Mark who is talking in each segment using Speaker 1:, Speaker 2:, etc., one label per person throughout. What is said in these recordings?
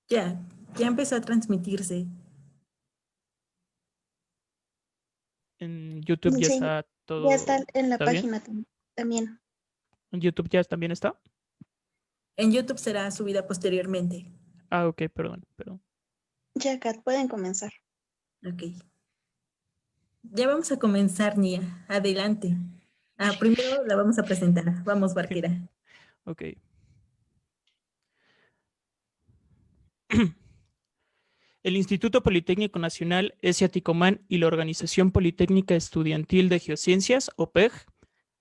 Speaker 1: Ya, ya empezó a transmitirse.
Speaker 2: En YouTube ya
Speaker 3: Sí,
Speaker 2: está
Speaker 3: ya está
Speaker 2: todo.
Speaker 3: en la
Speaker 2: ¿Está bien?
Speaker 3: página también.
Speaker 2: ¿En YouTube ya también está?
Speaker 1: En YouTube será subida posteriormente.
Speaker 2: Ah, ok, perdón, perdón.
Speaker 3: Ya, Kat, pueden comenzar.
Speaker 1: Ok. Ya vamos a comenzar, Nia. Adelante. Primero la vamos a presentar. Vamos, Barquera.
Speaker 2: Ok. El Instituto Politécnico Nacional Ticomán y la Organización Politécnica Estudiantil de Geociencias, OPEG,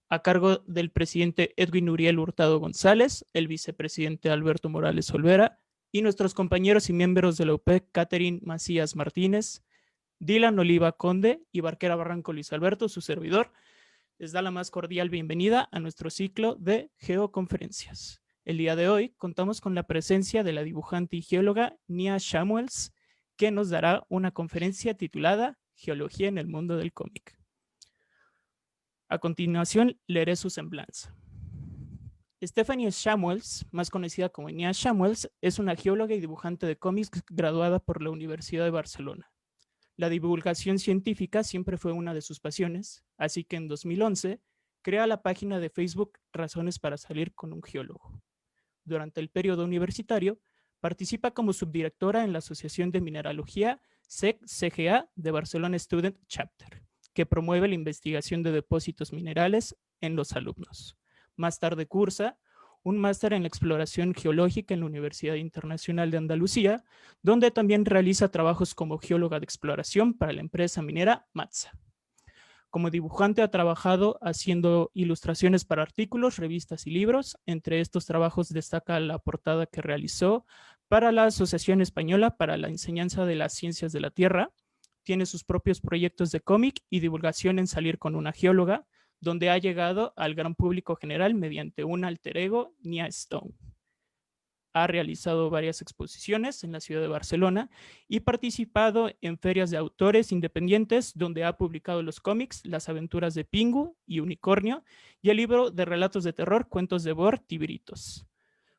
Speaker 2: a cargo del presidente Edwin Uriel Hurtado González, el vicepresidente Alberto Morales Olvera y nuestros compañeros y miembros de la OPEG, Catherine Macías Martínez, Dylan Oliva Conde y Barquera Barranco Luis Alberto, su servidor, les da la más cordial bienvenida a nuestro ciclo de geoconferencias. El día de hoy contamos con la presencia de la dibujante y geóloga Nia Samuels, que nos dará una conferencia titulada Geología en el mundo del cómic. A continuación, leeré su semblanza. Stephanie Samuels, más conocida como Nia Samuels, es una geóloga y dibujante de cómics graduada por la Universidad de Barcelona. La divulgación científica siempre fue una de sus pasiones, así que en 2011 crea la página de Facebook Razones para salir con un geólogo. Durante el periodo universitario, participa como subdirectora en la Asociación de Mineralogía SEC-CGA de Barcelona Student Chapter, que promueve la investigación de depósitos minerales en los alumnos. Más tarde cursa un máster en exploración geológica en la Universidad Internacional de Andalucía, donde también realiza trabajos como geóloga de exploración para la empresa minera MATSA. Como dibujante ha trabajado haciendo ilustraciones para artículos, revistas y libros. Entre estos trabajos destaca la portada que realizó para la Asociación Española para la Enseñanza de las Ciencias de la Tierra. Tiene sus propios proyectos de cómic y divulgación en Salir con una geóloga, donde ha llegado al gran público general mediante un alter ego, Nia Stone. Ha realizado varias exposiciones en la ciudad de Barcelona y participado en ferias de autores independientes donde ha publicado los cómics Las aventuras de Pingu y Unicornio y el libro de relatos de terror Cuentos de Bort y Britos.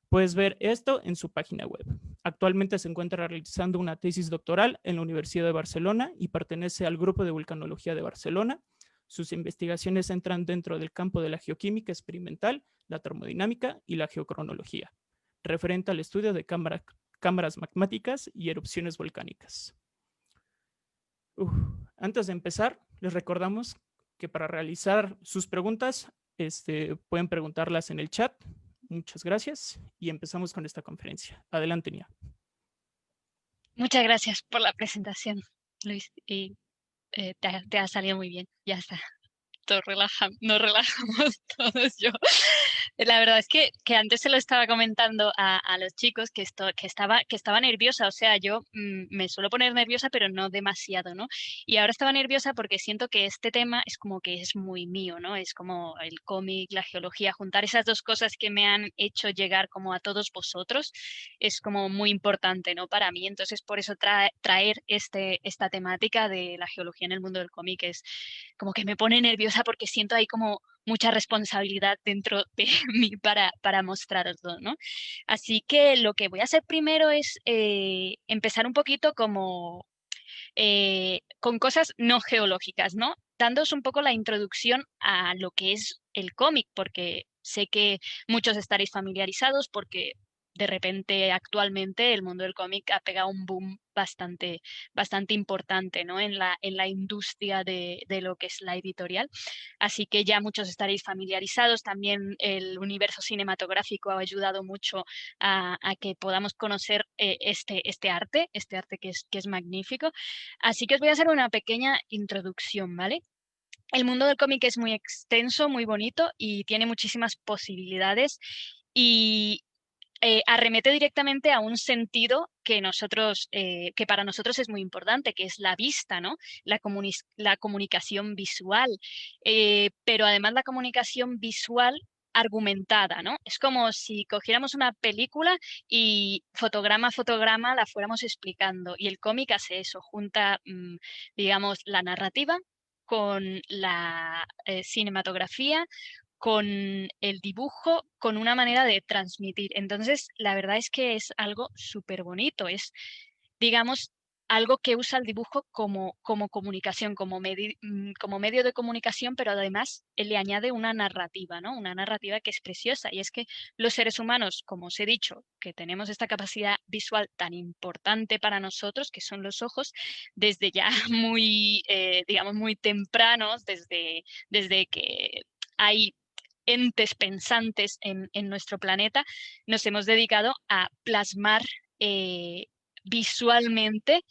Speaker 2: Puedes ver esto en su página web. Actualmente se encuentra realizando una tesis doctoral en la Universidad de Barcelona y pertenece al Grupo de Vulcanología de Barcelona. Sus investigaciones entran dentro del campo de la geoquímica experimental, la termodinámica y la geocronología, referente al estudio de cámaras magmáticas y erupciones volcánicas. Antes de empezar, les recordamos que para realizar sus preguntas, pueden preguntarlas en el chat. Muchas gracias y empezamos con esta conferencia. Adelante, Nia.
Speaker 4: Muchas gracias por la presentación, Luis, y te ha salido muy bien, ya está. Nos relajamos todos yo. La verdad es que antes se lo estaba comentando a los chicos que estaba nerviosa, o sea, yo me suelo poner nerviosa, pero no demasiado, ¿no? Y ahora estaba nerviosa porque siento que este tema es como que es muy mío, ¿no? Es como el cómic, la geología, juntar esas dos cosas que me han hecho llegar como a todos vosotros es como muy importante, ¿no? Para mí, entonces por eso traer esta temática de la geología en el mundo del cómic es como que me pone nerviosa porque siento ahí como mucha responsabilidad dentro de mí para mostraroslo, ¿no? Así que lo que voy a hacer primero es empezar un poquito como con cosas no geológicas, ¿no? Dándoos un poco la introducción a lo que es el cómic, porque sé que muchos estaréis familiarizados porque de repente actualmente el mundo del cómic ha pegado un boom bastante importante, ¿no? En la industria de lo que es la editorial. Así que ya muchos estaréis familiarizados. También el universo cinematográfico ha ayudado mucho a que podamos conocer este arte que es magnífico. Así que os voy a hacer una pequeña introducción, ¿vale? El mundo del cómic es muy extenso, muy bonito y tiene muchísimas posibilidades y arremete directamente a un sentido que para nosotros es muy importante, que es la vista, ¿no? La comunicación visual, pero además la comunicación visual argumentada, ¿no? Es como si cogiéramos una película y fotograma a fotograma la fuéramos explicando. Y el cómic hace eso, junta, digamos, la narrativa con la cinematografía, con el dibujo, con una manera de transmitir. Entonces, la verdad es que es algo súper bonito, es, digamos, algo que usa el dibujo como comunicación, como medio de comunicación, pero además le añade una narrativa, ¿no? Una narrativa que es preciosa. Y es que los seres humanos, como os he dicho, que tenemos esta capacidad visual tan importante para nosotros, que son los ojos, desde ya muy, digamos, muy tempranos, desde que hay entes pensantes en nuestro planeta, nos hemos dedicado a plasmar visualmente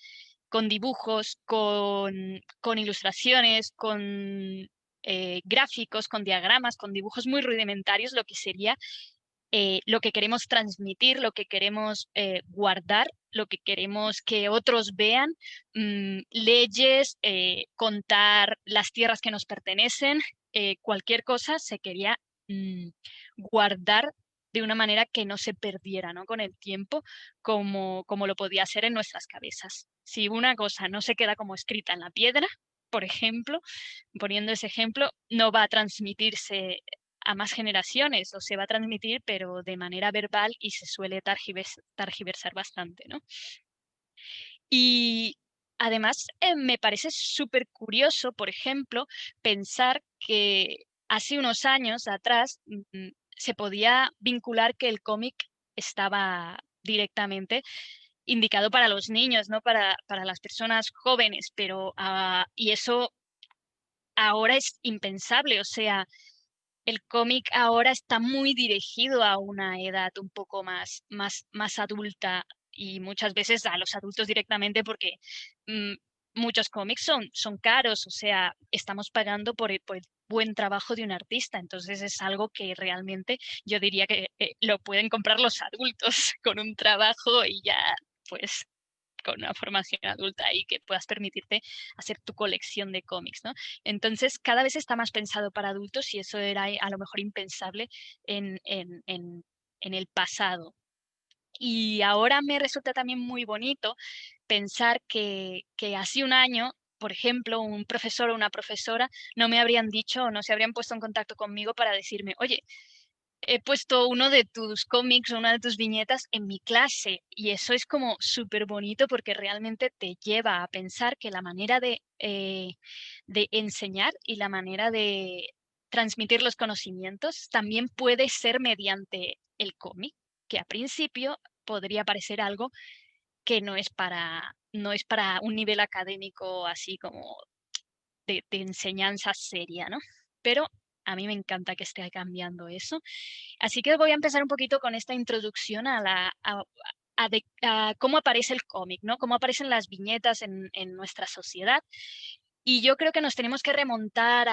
Speaker 4: con dibujos, con ilustraciones, con gráficos, con diagramas, con dibujos muy rudimentarios, lo que sería lo que queremos transmitir, lo que queremos guardar, lo que queremos que otros vean, leyes, contar las tierras que nos pertenecen, cualquier cosa se quería guardar de una manera que no se perdiera, ¿no? Con el tiempo, como lo podía hacer en nuestras cabezas. Si una cosa no se queda como escrita en la piedra, por ejemplo, poniendo ese ejemplo, no va a transmitirse a más generaciones, o se va a transmitir, pero de manera verbal y se suele targiversar bastante, ¿no? Y además me parece súper curioso, por ejemplo, pensar que hace unos años atrás se podía vincular que el cómic estaba directamente indicado para los niños, no para las personas jóvenes, pero y eso ahora es impensable, o sea, el cómic ahora está muy dirigido a una edad un poco más adulta y muchas veces a los adultos directamente porque mm, muchos cómics son caros, o sea, estamos pagando por el buen trabajo de un artista, entonces es algo que realmente yo diría que lo pueden comprar los adultos con un trabajo y ya pues con una formación adulta y que puedas permitirte hacer tu colección de cómics, ¿no? Entonces, cada vez está más pensado para adultos y eso era a lo mejor impensable en el pasado. Y ahora me resulta también muy bonito pensar que hace un año, por ejemplo, un profesor o una profesora no me habrían dicho o no se habrían puesto en contacto conmigo para decirme, oye, he puesto uno de tus cómics o una de tus viñetas en mi clase y eso es como súper bonito porque realmente te lleva a pensar que la manera de enseñar y la manera de transmitir los conocimientos también puede ser mediante el cómic, que a principio podría parecer algo que no es para un nivel académico así como de enseñanza seria, ¿no? Pero a mí me encanta que esté cambiando eso. Así que voy a empezar un poquito con esta introducción a cómo aparece el cómic, ¿no? Cómo aparecen las viñetas en nuestra sociedad. Y yo creo que nos tenemos que remontar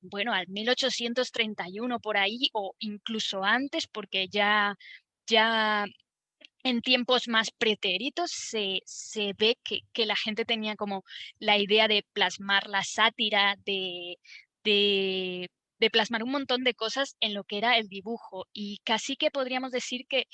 Speaker 4: bueno, al 1831 por ahí, o incluso antes, porque ya en tiempos más pretéritos se ve que la gente tenía como la idea de plasmar la sátira, de, de plasmar un montón de cosas en lo que era el dibujo. Y casi que podríamos decir que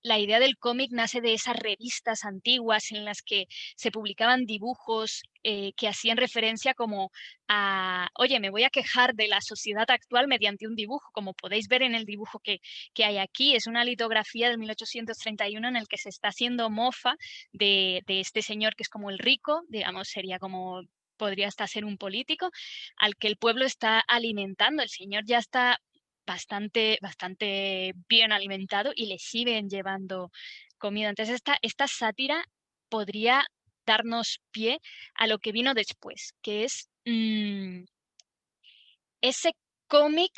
Speaker 4: la idea del cómic nace de esas revistas antiguas en las que se publicaban dibujos que hacían referencia como a, oye, me voy a quejar de la sociedad actual mediante un dibujo, como podéis ver en el dibujo que hay aquí. Es una litografía de 1831 en el que se está haciendo mofa de este señor que es como el rico, digamos, sería como podría hasta ser un político, al que el pueblo está alimentando. El señor ya está bastante bien alimentado y le siguen llevando comida. Entonces, esta sátira podría darnos pie a lo que vino después, que es ese cómic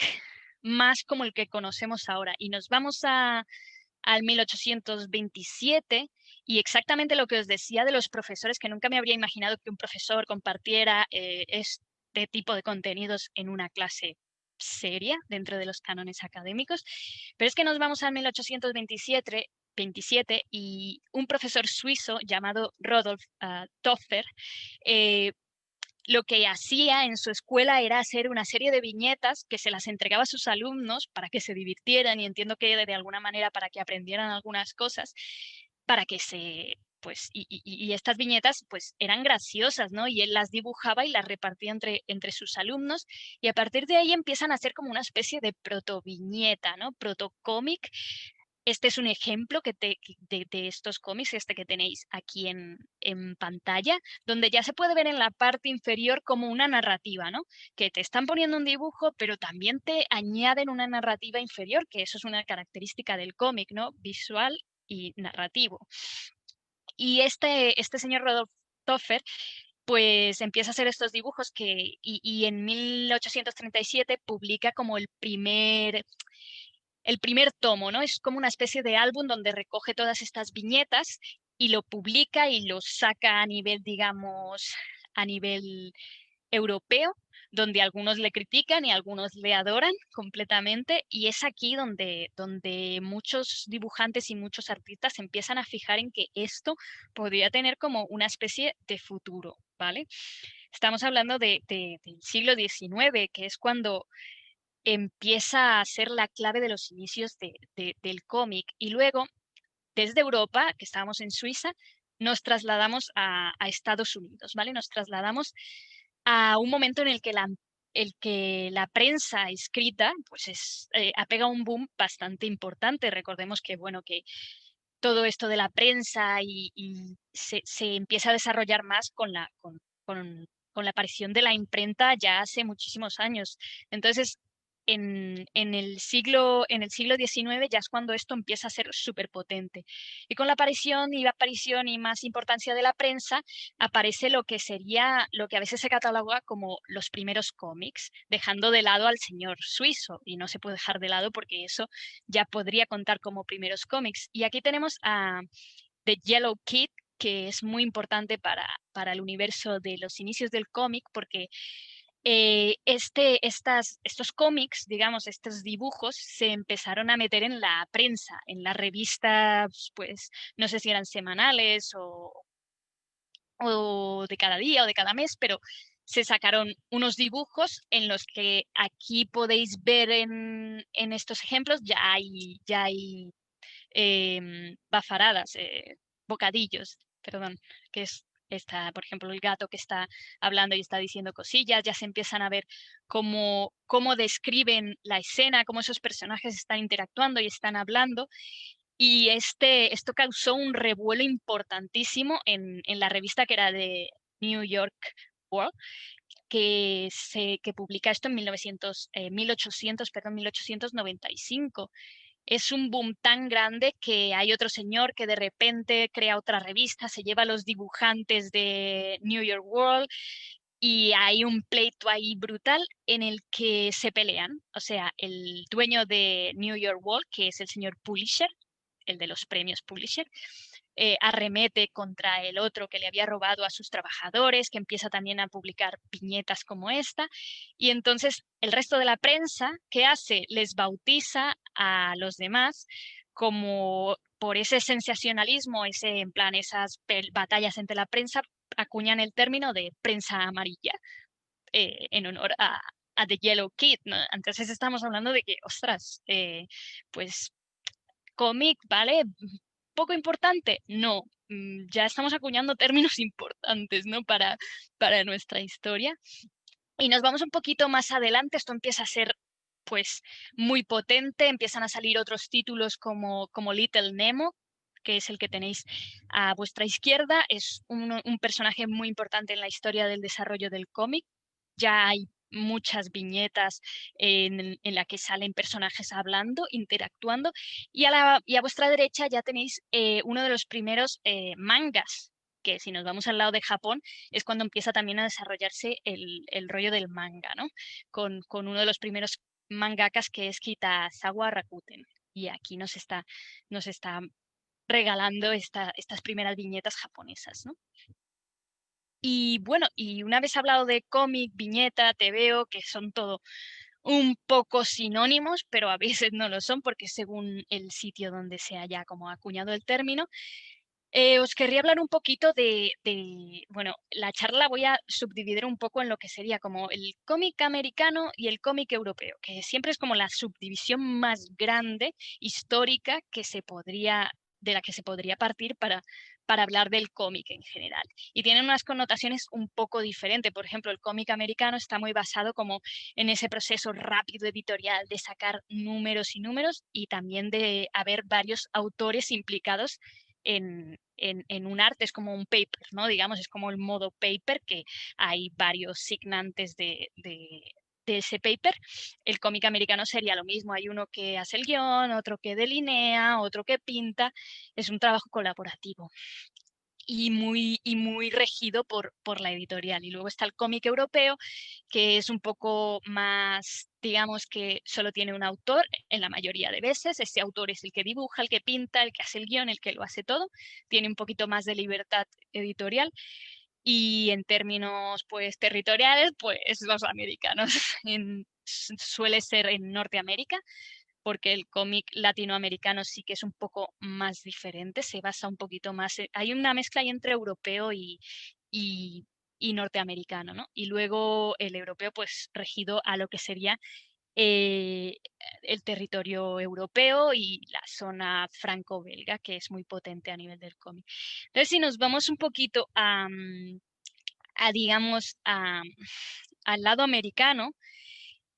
Speaker 4: más como el que conocemos ahora. Y nos vamos al 1827 y exactamente lo que os decía de los profesores, que nunca me habría imaginado que un profesor compartiera este tipo de contenidos en una clase seria dentro de los cánones académicos, pero es que nos vamos al 1827 y un profesor suizo llamado Rodolf Toffer lo que hacía en su escuela era hacer una serie de viñetas que se las entregaba a sus alumnos para que se divirtieran y entiendo que de alguna manera para que aprendieran algunas cosas, para que se pues, y estas viñetas pues eran graciosas, ¿no? Y él las dibujaba y las repartía entre sus alumnos, y a partir de ahí empiezan a hacer como una especie de protoviñeta, ¿no? Protocómic. Este es un ejemplo de estos cómics, este que tenéis aquí en pantalla, donde ya se puede ver en la parte inferior como una narrativa, ¿no? Que te están poniendo un dibujo, pero también te añaden una narrativa inferior, que eso es una característica del cómic, ¿no? Visual y narrativo. Y este señor Rodolphe Toffer pues empieza a hacer estos dibujos y en 1837 publica como el primer tomo, ¿no? Es como una especie de álbum donde recoge todas estas viñetas y lo publica y lo saca a nivel, digamos, a nivel europeo, donde algunos le critican y algunos le adoran completamente, y es aquí donde muchos dibujantes y muchos artistas se empiezan a fijar en que esto podría tener como una especie de futuro, ¿vale? Estamos hablando del siglo XIX, que es cuando empieza a ser la clave de los inicios del cómic, y luego desde Europa, que estábamos en Suiza, nos trasladamos a Estados Unidos, ¿vale? Nos trasladamos a un momento en el que la prensa escrita pues ha pegado un boom bastante importante. Recordemos que, bueno, que todo esto de la prensa y se empieza a desarrollar más con la aparición de la imprenta ya hace muchísimos años. Entonces, en el siglo XIX ya es cuando esto empieza a ser súper potente. Y con la aparición y más importancia de la prensa, aparece lo que a veces se cataloga como los primeros cómics, dejando de lado al señor suizo, y no se puede dejar de lado porque eso ya podría contar como primeros cómics. Y aquí tenemos a The Yellow Kid, que es muy importante para el universo de los inicios del cómic, porque estos cómics, digamos, estos dibujos, se empezaron a meter en la prensa, en las revistas, pues, no sé si eran semanales o de cada día o de cada mes, pero se sacaron unos dibujos en los que aquí podéis ver en estos ejemplos, ya hay bafaradas, bocadillos, perdón, que está, por ejemplo, el gato que está hablando y está diciendo cosillas, ya se empiezan a ver cómo describen la escena, cómo esos personajes están interactuando y están hablando. Y esto causó un revuelo importantísimo en la revista que era de New York World, que publica esto en 1895. Es un boom tan grande que hay otro señor que de repente crea otra revista, se lleva a los dibujantes de New York World, y hay un pleito ahí brutal en el que se pelean. O sea, el dueño de New York World, que es el señor Publisher, el de los premios Publisher, arremete contra el otro que le había robado a sus trabajadores, que empieza también a publicar viñetas como esta. Y entonces el resto de la prensa, ¿qué hace? Les bautiza a los demás como, por ese sensacionalismo, en plan esas batallas entre la prensa, acuñan el término de prensa amarilla, en honor a The Yellow Kid, ¿no? Entonces estamos hablando de que, ostras, pues cómic, ¿vale? ¿Poco importante? No, ya estamos acuñando términos importantes, ¿no? Para nuestra historia. Y nos vamos un poquito más adelante, esto empieza a ser pues muy potente, empiezan a salir otros títulos como Little Nemo, que es el que tenéis a vuestra izquierda. Es un personaje muy importante en la historia del desarrollo del cómic. Ya hay muchas viñetas en la que salen personajes hablando, interactuando, y a vuestra derecha ya tenéis uno de los primeros mangas, que si nos vamos al lado de Japón es cuando empieza también a desarrollarse el rollo del manga, ¿no? Con uno de los primeros mangakas, que es Kitazawa Rakuten, y aquí nos está regalando estas primeras viñetas japonesas, ¿no? Y bueno, y una vez hablado de cómic, viñeta, TVO, que son todo un poco sinónimos, pero a veces no lo son, porque según el sitio donde se haya como acuñado el término, os querría hablar un poquito bueno, la charla la voy a subdividir un poco en lo que sería como el cómic americano y el cómic europeo, que siempre es como la subdivisión más grande, histórica, de la que se podría partir para hablar del cómic en general. Y tienen unas connotaciones un poco diferentes. Por ejemplo, el cómic americano está muy basado como en ese proceso rápido editorial de sacar números y números, y también de haber varios autores implicados en un arte. Es como un paper, ¿no? Digamos, es como el modo paper, que hay varios signantes de ese paper. El cómic americano sería lo mismo, hay uno que hace el guión, otro que delinea, otro que pinta, es un trabajo colaborativo y muy regido por la editorial. Y luego está el cómic europeo, que es un poco más, digamos, que solo tiene un autor en la mayoría de veces. Ese autor es el que dibuja, el que pinta, el que hace el guión, el que lo hace todo. Tiene un poquito más de libertad editorial. Y en términos pues territoriales, pues los americanos suele ser en Norteamérica, porque el cómic latinoamericano sí que es un poco más diferente, se basa un poquito más, hay una mezcla ahí entre europeo y norteamericano, ¿no? Y luego el europeo pues regido a lo que sería el territorio europeo y la zona franco-belga, que es muy potente a nivel del cómic. Entonces, si nos vamos un poquito digamos, al lado americano,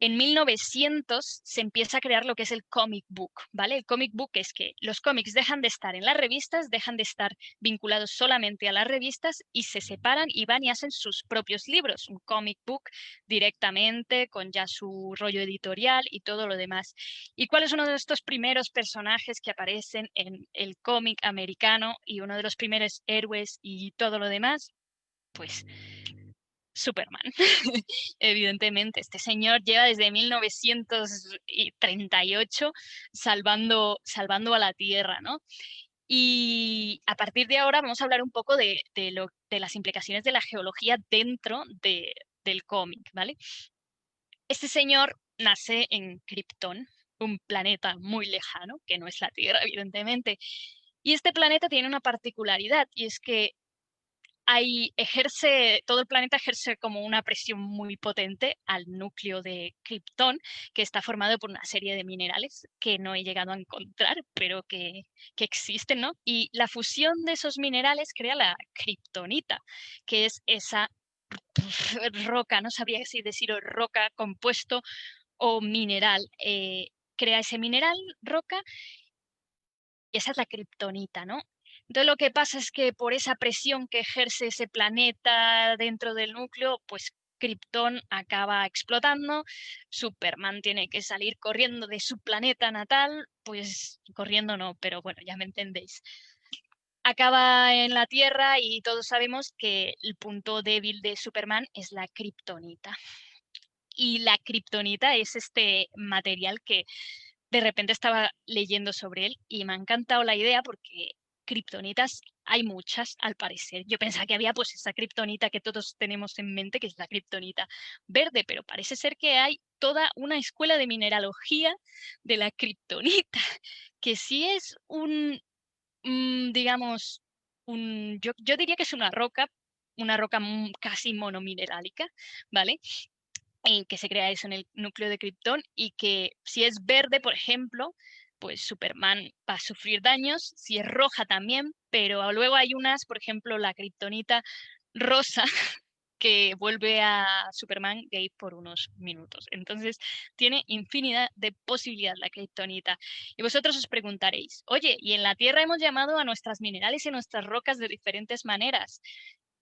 Speaker 4: en 1900 se empieza a crear lo que es el comic book, ¿vale? El comic book es que los cómics dejan de estar en las revistas, dejan de estar vinculados solamente a las revistas y se separan y van y hacen sus propios libros, un comic book directamente con ya su rollo editorial y todo lo demás. ¿Y cuál es uno de estos primeros personajes que aparecen en el cómic americano y uno de los primeros héroes y todo lo demás? Pues Superman. Evidentemente, este señor lleva desde 1938 salvando a la Tierra, ¿no? Y a partir de ahora vamos a hablar un poco de las implicaciones de la geología dentro del cómic, ¿vale? Este señor nace en Krypton, un planeta muy lejano, que no es la Tierra, evidentemente. Y este planeta tiene una particularidad, y es que todo el planeta ejerce como una presión muy potente al núcleo de Krypton, que está formado por una serie de minerales que no he llegado a encontrar, pero que existen, ¿no? Y la fusión de esos minerales crea la kryptonita, que es esa roca, no sabría si decirlo roca, compuesto o mineral. Crea ese mineral, roca, y esa es la kryptonita, ¿no? Entonces lo que pasa es que por esa presión que ejerce ese planeta dentro del núcleo, pues Krypton acaba explotando, Superman tiene que salir corriendo de su planeta natal, pues corriendo no, pero bueno, ya me entendéis. Acaba en la Tierra y todos sabemos que el punto débil de Superman es la kryptonita. Y la kryptonita es este material que de repente estaba leyendo sobre él y me ha encantado la idea porque kriptonitas hay muchas, al parecer. Yo pensaba que había pues esa kriptonita que todos tenemos en mente, que es la kriptonita verde, pero parece ser que hay toda una escuela de mineralogía de la kriptonita, que sí es digamos, yo diría que es una roca casi monominerálica, ¿vale? Que se crea eso en el núcleo de Krypton, y que si es verde, por ejemplo, pues Superman va a sufrir daños, si es roja también, pero luego hay unas, por ejemplo, la kriptonita rosa, que vuelve a Superman gay por unos minutos. Entonces, tiene infinidad de posibilidades la kriptonita. Y vosotros os preguntaréis, oye, y en la Tierra hemos llamado a nuestras minerales y a nuestras rocas de diferentes maneras,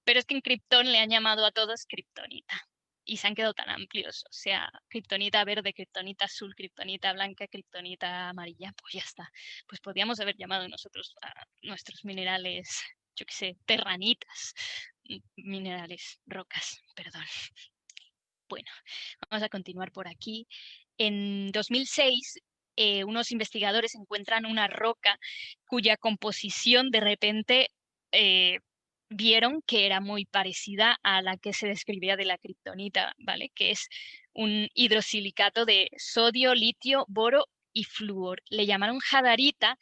Speaker 4: pero es que en Krypton le han llamado a todas kriptonita. Y se han quedado tan amplios, o sea, kriptonita verde, kriptonita azul, kriptonita blanca, kriptonita amarilla, pues ya está. Pues podríamos haber llamado nosotros a nuestros minerales, yo qué sé, terranitas, minerales, rocas, perdón. Bueno, vamos a continuar por aquí. En 2006, unos investigadores encuentran una roca cuya composición de repente vieron que era muy parecida a la que se describía de la kriptonita, ¿vale? Que es un hidrosilicato de sodio, litio, boro y flúor. Le llamaron jadarita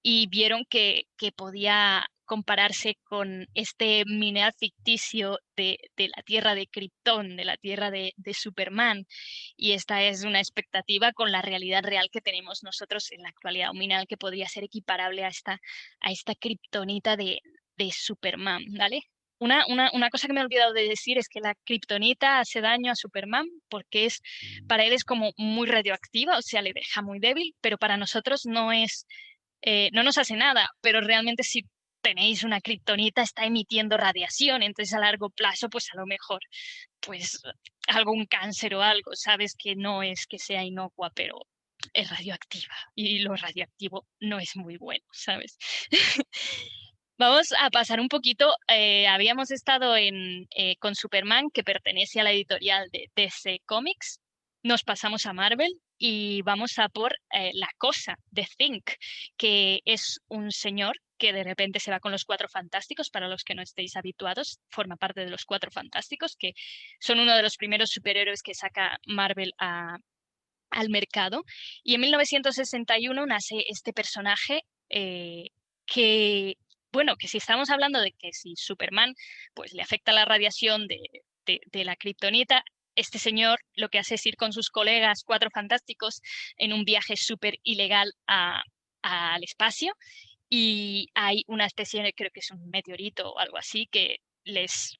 Speaker 4: y vieron que podía compararse con este mineral ficticio de la Tierra de Krypton, de la Tierra de Superman. Y esta es una expectativa con la realidad real que tenemos nosotros en la actualidad, un mineral que podría ser equiparable a esta kriptonita de de Superman, ¿vale? Una cosa que me he olvidado de decir es que la kriptonita hace daño a Superman porque para él es como muy radioactiva, o sea, le deja muy débil, pero para nosotros no nos hace nada, pero realmente si tenéis una kriptonita está emitiendo radiación, entonces a largo plazo, pues a lo mejor, pues algún cáncer o algo, sabes que no es que sea inocua, pero es radioactiva y lo radioactivo no es muy bueno, ¿sabes? Vamos a pasar un poquito, habíamos estado con Superman, que pertenece a la editorial de DC Comics, nos pasamos a Marvel y vamos a por La Cosa, de Think, que es un señor que de repente se va con los Cuatro Fantásticos. Para los que no estéis habituados, forma parte de los Cuatro Fantásticos, que son uno de los primeros superhéroes que saca Marvel al mercado. Y en 1961 nace este personaje que, bueno, que si estamos hablando de que si Superman pues le afecta la radiación de la kriptonita, este señor lo que hace es ir con sus colegas Cuatro Fantásticos en un viaje súper ilegal al espacio, y hay una especie de, creo que es un meteorito o algo así, que les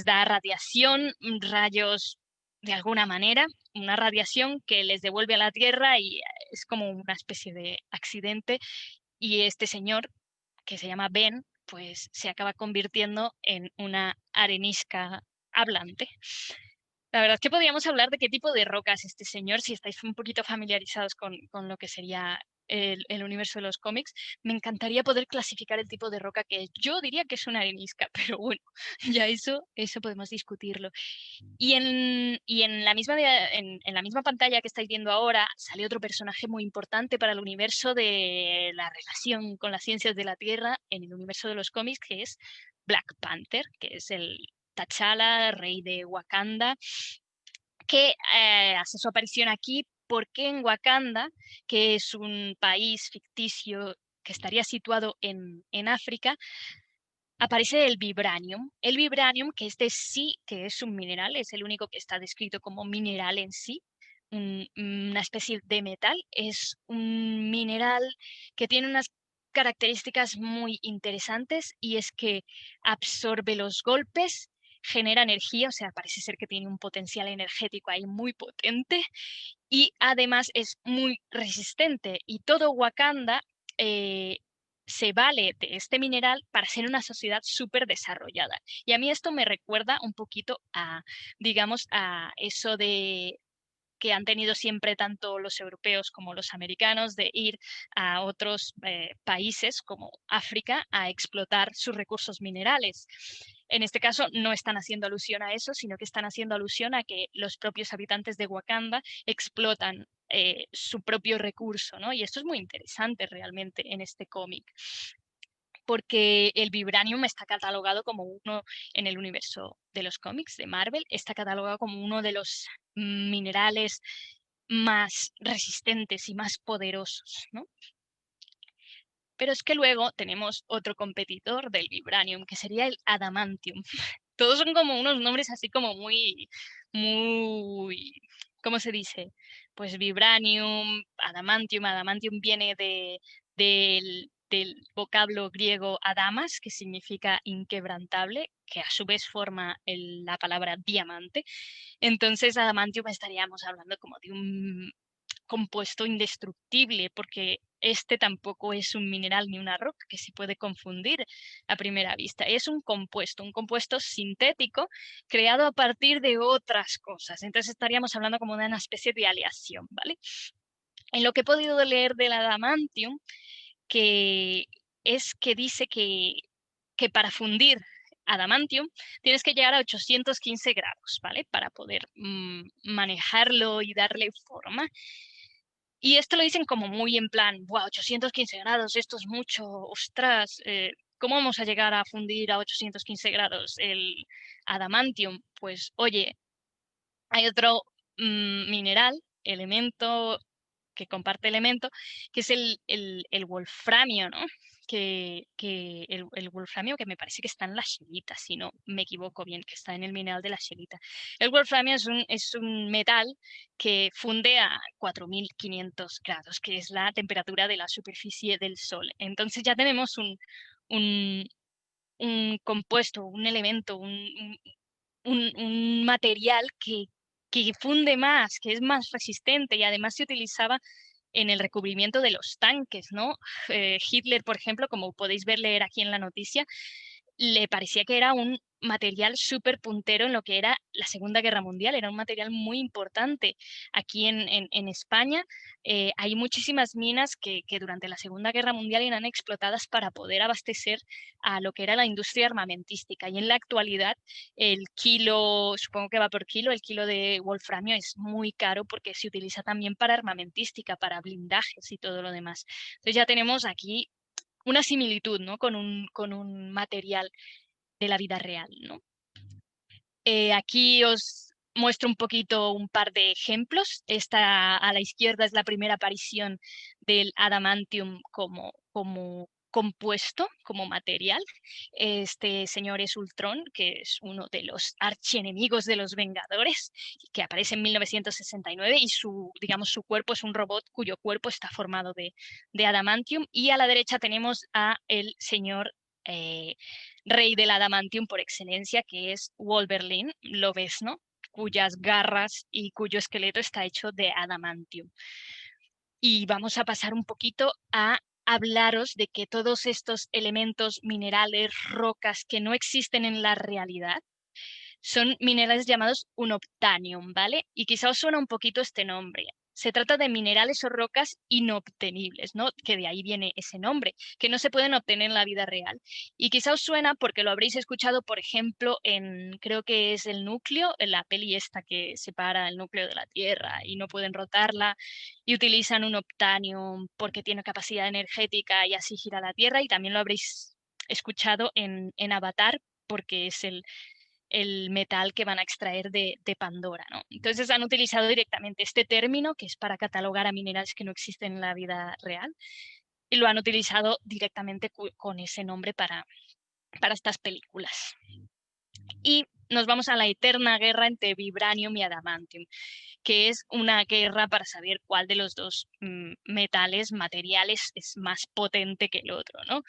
Speaker 4: da radiación, rayos de alguna manera, una radiación que les devuelve a la Tierra y es como una especie de accidente, y este señor, que se llama Ben, pues se acaba convirtiendo en una arenisca hablante. La verdad es que podríamos hablar de qué tipo de roca es este señor, si estáis un poquito familiarizados con lo que sería el universo de los cómics. Me encantaría poder clasificar el tipo de roca que es. Yo diría que es una arenisca, pero bueno, ya eso podemos discutirlo. Y en la misma pantalla que estáis viendo ahora sale otro personaje muy importante para el universo de la relación con las ciencias de la Tierra en el universo de los cómics, que es Black Panther, que es el T'Challa, rey de Wakanda, que hace su aparición aquí porque en Wakanda, que es un país ficticio que estaría situado en África, aparece el vibranium. El vibranium, que sí, que es un mineral, es el único que está descrito como mineral en sí, una especie de metal. Es un mineral que tiene unas características muy interesantes, y es que absorbe los golpes, genera energía, o sea, parece ser que tiene un potencial energético ahí muy potente, y además es muy resistente, y todo Wakanda se vale de este mineral para ser una sociedad súper desarrollada. Y a mí esto me recuerda un poquito digamos, a eso de que han tenido siempre tanto los europeos como los americanos, de ir a otros países como África a explotar sus recursos minerales. En este caso no están haciendo alusión a eso, sino que están haciendo alusión a que los propios habitantes de Wakanda explotan su propio recurso, ¿no? Y esto es muy interesante realmente en este cómic, porque el vibranium está catalogado como uno, en el universo de los cómics de Marvel, está catalogado como uno de los minerales más resistentes y más poderosos, ¿no? Pero es que luego tenemos otro competidor del vibranium, que sería el adamantium. Todos son como unos nombres así como muy, ¿cómo se dice? Pues vibranium, adamantium. Adamantium viene del vocablo griego adamas, que significa inquebrantable, que a su vez forma la palabra diamante. Entonces, adamantium estaríamos hablando como de un compuesto indestructible, porque este tampoco es un mineral ni una roca, que se puede confundir a primera vista. Es un compuesto sintético creado a partir de otras cosas. Entonces estaríamos hablando como de una especie de aleación, ¿vale? En lo que he podido leer del adamantium, que dice que para fundir adamantium tienes que llegar a 815 grados, ¿vale? Para poder manejarlo y darle forma. Y esto lo dicen como muy en plan, wow, 815 grados, esto es mucho, ostras, ¿cómo vamos a llegar a fundir a 815 grados el adamantium? Pues oye, hay otro mineral, elemento, que comparte elemento, que es el wolframio, ¿no? que el wolframio, que me parece que está en la scheelita, si no me equivoco bien, que está en el mineral de la scheelita. El wolframio es un metal que funde a 4500 grados, que es la temperatura de la superficie del Sol. Entonces ya tenemos un compuesto, un elemento, un material que funde más, que es más resistente y además se utilizaba en el recubrimiento de los tanques, ¿no? Hitler, por ejemplo, como podéis leer aquí en la noticia, le parecía que era un material súper puntero en lo que era la Segunda Guerra Mundial, era un material muy importante. Aquí en España hay muchísimas minas que durante la Segunda Guerra Mundial eran explotadas para poder abastecer a lo que era la industria armamentística. Y en la actualidad el kilo, supongo que va por kilo, el kilo de wolframio es muy caro porque se utiliza también para armamentística, para blindajes y todo lo demás. Entonces ya tenemos aquí una similitud, ¿no? con un material de la vida real, ¿no? Aquí os muestro un poquito un par de ejemplos. Esta a la izquierda es la primera aparición del adamantium como compuesto, como material. Este señor es Ultron, que es uno de los archienemigos de los Vengadores, que aparece en 1969 y digamos, su cuerpo es un robot cuyo cuerpo está formado de adamantium. Y a la derecha tenemos a el señor rey del adamantium por excelencia, que es Wolverine, lo ves, ¿no? Cuyas garras y cuyo esqueleto está hecho de adamantium. Y vamos a pasar un poquito a hablaros de que todos estos elementos, minerales, rocas que no existen en la realidad, son minerales llamados unobtainium, ¿vale? Y quizá os suena un poquito este nombre. Se trata de minerales o rocas inobtenibles, ¿no? Que de ahí viene ese nombre, que no se pueden obtener en la vida real. Y quizá os suena porque lo habréis escuchado, por ejemplo, creo que es el núcleo, en la peli esta que separa el núcleo de la Tierra y no pueden rotarla, y utilizan un obtanium porque tiene capacidad energética y así gira la Tierra, y también lo habréis escuchado en Avatar porque es el metal que van a extraer de Pandora, ¿no? Entonces han utilizado directamente este término, que es para catalogar a minerales que no existen en la vida real, y lo han utilizado directamente con ese nombre para estas películas. Y nos vamos a la eterna guerra entre vibranium y adamantium, que es una guerra para saber cuál de los dos materiales es más potente que el otro, ¿no?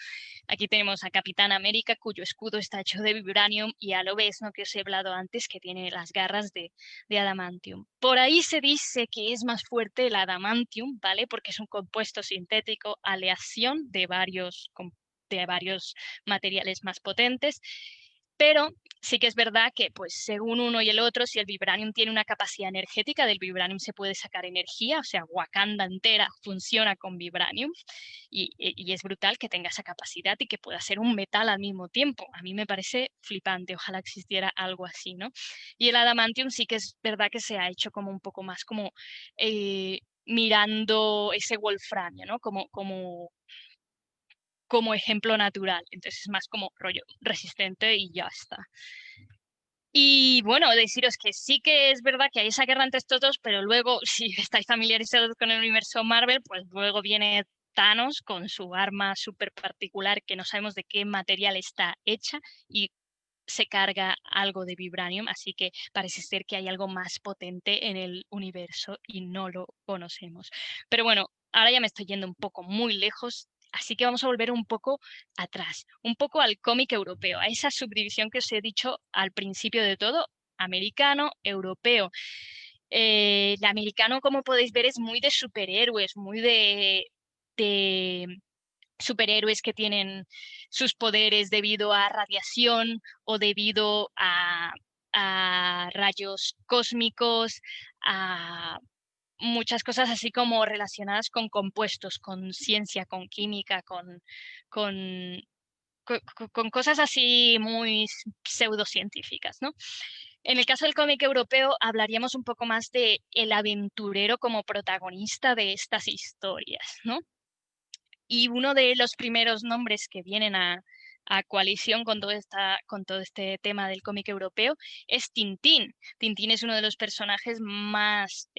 Speaker 4: Aquí tenemos a Capitán América, cuyo escudo está hecho de vibranium, y a Lobezno, que os he hablado antes, que tiene las garras de adamantium. Por ahí se dice que es más fuerte el adamantium, ¿vale? Porque es un compuesto sintético, aleación de varios materiales más potentes. Pero sí que es verdad que, pues, según uno y el otro, si el vibranium tiene una capacidad energética, del vibranium se puede sacar energía, o sea, Wakanda entera funciona con vibranium, y es brutal que tenga esa capacidad y que pueda ser un metal al mismo tiempo. A mí me parece flipante, ojalá existiera algo así, ¿no? Y el adamantium sí que es verdad que se ha hecho como un poco más como mirando ese wolframio, ¿no? Como ejemplo natural. Entonces es más como rollo resistente y ya está. Y bueno, deciros que sí que es verdad que hay esa guerra entre estos dos, pero luego, si estáis familiarizados con el universo Marvel, pues luego viene Thanos con su arma súper particular que no sabemos de qué material está hecha y se carga algo de vibranium, así que parece ser que hay algo más potente en el universo y no lo conocemos. Pero bueno, ahora ya me estoy yendo un poco muy lejos, así que vamos a volver un poco atrás, un poco al cómic europeo, a esa subdivisión que os he dicho al principio de todo, americano, europeo. El americano, como podéis ver, es muy de superhéroes, muy de superhéroes que tienen sus poderes debido a radiación o debido a rayos cósmicos, a muchas cosas así como relacionadas con compuestos, con ciencia, con química, con, con cosas así muy pseudocientíficas, ¿no? En el caso del cómic europeo hablaríamos un poco más de el aventurero como protagonista de estas historias, ¿no? Y uno de los primeros nombres que vienen a coalición con todo este tema del cómic europeo es Tintín. Tintín es uno de los personajes más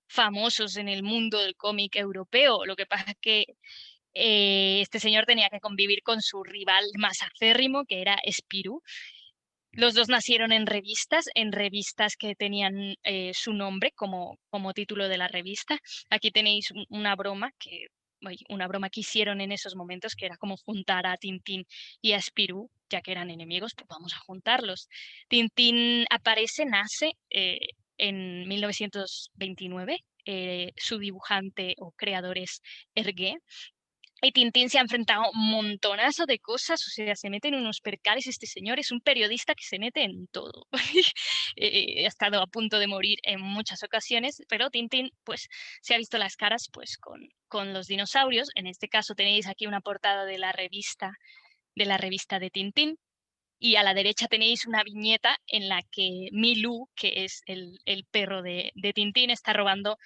Speaker 4: famosos en el mundo del cómic europeo. Lo que pasa es que Este señor tenía que convivir con su rival más acérrimo, que era Spirou. Los dos nacieron en revistas que tenían su nombre como título de la revista. Aquí tenéis una broma que hicieron en esos momentos, que era como juntar a Tintín y a Spirou, ya que eran enemigos, pues vamos a juntarlos. Tintín nace en 1929. Su dibujante o creador es Hergé. Y Tintín se ha enfrentado a un montonazo de cosas, o sea, se mete en unos percales. Este señor es un periodista que se mete en todo. Ha estado a punto de morir en muchas ocasiones, pero Tintín pues se ha visto las caras pues con los dinosaurios. En este caso tenéis aquí una portada de la revista de Tintín, y a la derecha tenéis una viñeta en la que Milou, que es el perro de Tintín, está robando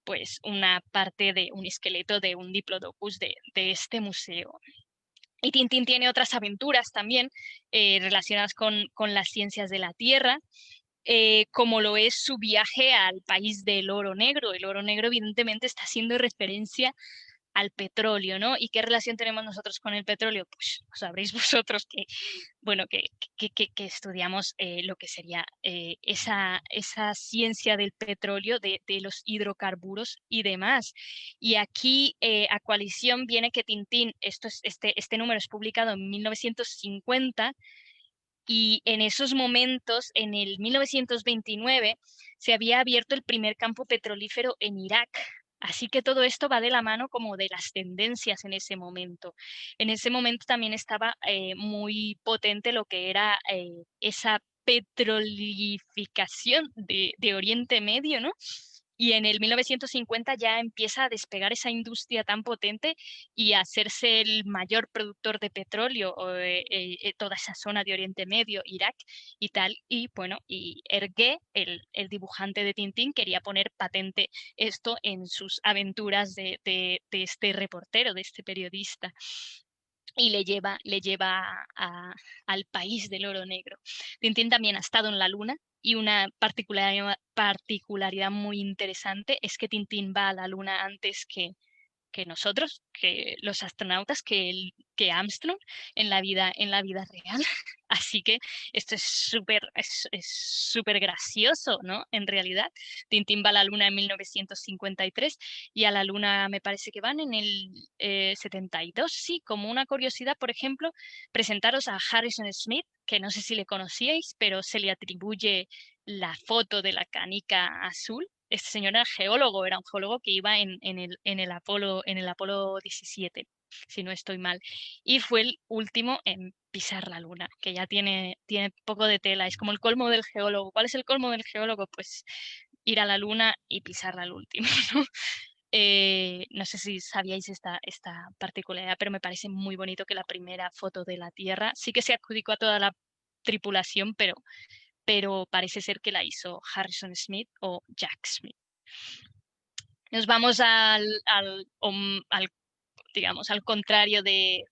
Speaker 4: pues una parte de un esqueleto de un diplodocus de este museo. Y Tintín tiene otras aventuras también relacionadas con las ciencias de la Tierra, como lo es su viaje al país del oro negro. El oro negro evidentemente está haciendo referencia al petróleo, ¿no? ¿Y qué relación tenemos nosotros con el petróleo? Pues sabréis vosotros que, bueno, que estudiamos lo que sería esa ciencia del petróleo, de los hidrocarburos y demás. Y aquí a coalición viene que Tintín, este número es publicado en 1950, y en esos momentos, en el 1929, se había abierto el primer campo petrolífero en Irak. Así que todo esto va de la mano como de las tendencias en ese momento. En ese momento también estaba muy potente lo que era esa petrolificación de Oriente Medio, ¿no? Y en el 1950 ya empieza a despegar esa industria tan potente y a hacerse el mayor productor de petróleo, toda esa zona de Oriente Medio, Irak y tal. Y bueno, y Hergé, el dibujante de Tintín, quería poner patente esto en sus aventuras de este reportero, de este periodista. Y le lleva al país del oro negro. Tintín también ha estado en la Luna, y una particularidad muy interesante es que Tintín va a la Luna antes que nosotros, que los astronautas, que Armstrong en la vida real. Así que esto es súper gracioso, ¿no? En realidad, Tintín va a la Luna en 1953 y a la Luna me parece que van en el 72. Sí, como una curiosidad, por ejemplo, presentaros a Harrison Smith, que no sé si le conocíais, pero se le atribuye la foto de la canica azul. Este señor era un geólogo que iba en el Apolo 17, si no estoy mal, y fue el último en pisar la Luna, que ya tiene poco de tela. Es como el colmo del geólogo. ¿Cuál es el colmo del geólogo? Pues ir a la Luna y pisarla al último, ¿no? No sé si sabíais esta particularidad, pero me parece muy bonito que la primera foto de la Tierra sí que se adjudicó a toda la tripulación, pero parece ser que la hizo Harrison Smith o Jack Smith. Nos vamos digamos, al contrario de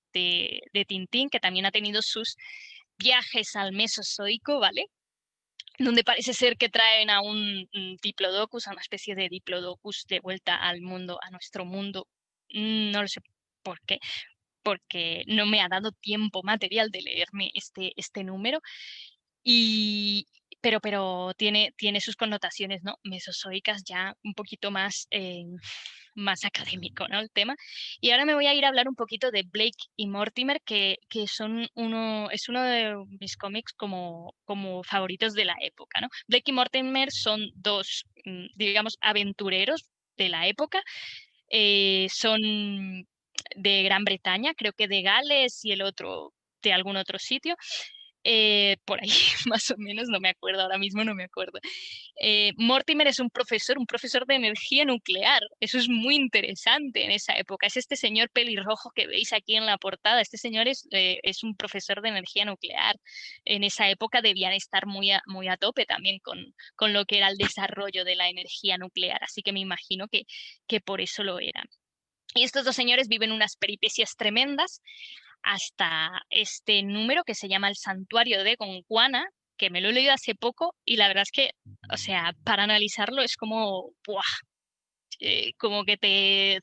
Speaker 4: Tintín, que también ha tenido sus viajes al Mesozoico, ¿vale? Donde parece ser que traen a un diplodocus, a una especie de diplodocus de vuelta al mundo, a nuestro mundo. No lo sé por qué, porque no me ha dado tiempo material de leerme este número. Pero tiene sus connotaciones, ¿no? Mesozoicas, ya un poquito más académico, ¿no? El tema. Y ahora me voy a ir a hablar un poquito de Blake y Mortimer, que es uno de mis cómics como favoritos de la época, ¿no? Blake y Mortimer son dos, digamos, aventureros de la época. Son de Gran Bretaña, creo que de Gales, y el otro de algún otro sitio. Por ahí más o menos, no me acuerdo, ahora mismo no me acuerdo. Mortimer es un profesor de energía nuclear. Eso es muy interesante en esa época. Es este señor pelirrojo que veis aquí en la portada. Este señor es un profesor de energía nuclear. En esa época debían estar muy a tope también con lo que era el desarrollo de la energía nuclear. Así que me imagino que por eso lo eran. Y estos dos señores viven unas peripecias tremendas hasta este número que se llama El Santuario de Goncuana, que me lo he leído hace poco y la verdad es que, o sea, para analizarlo es como, ¡buah! como que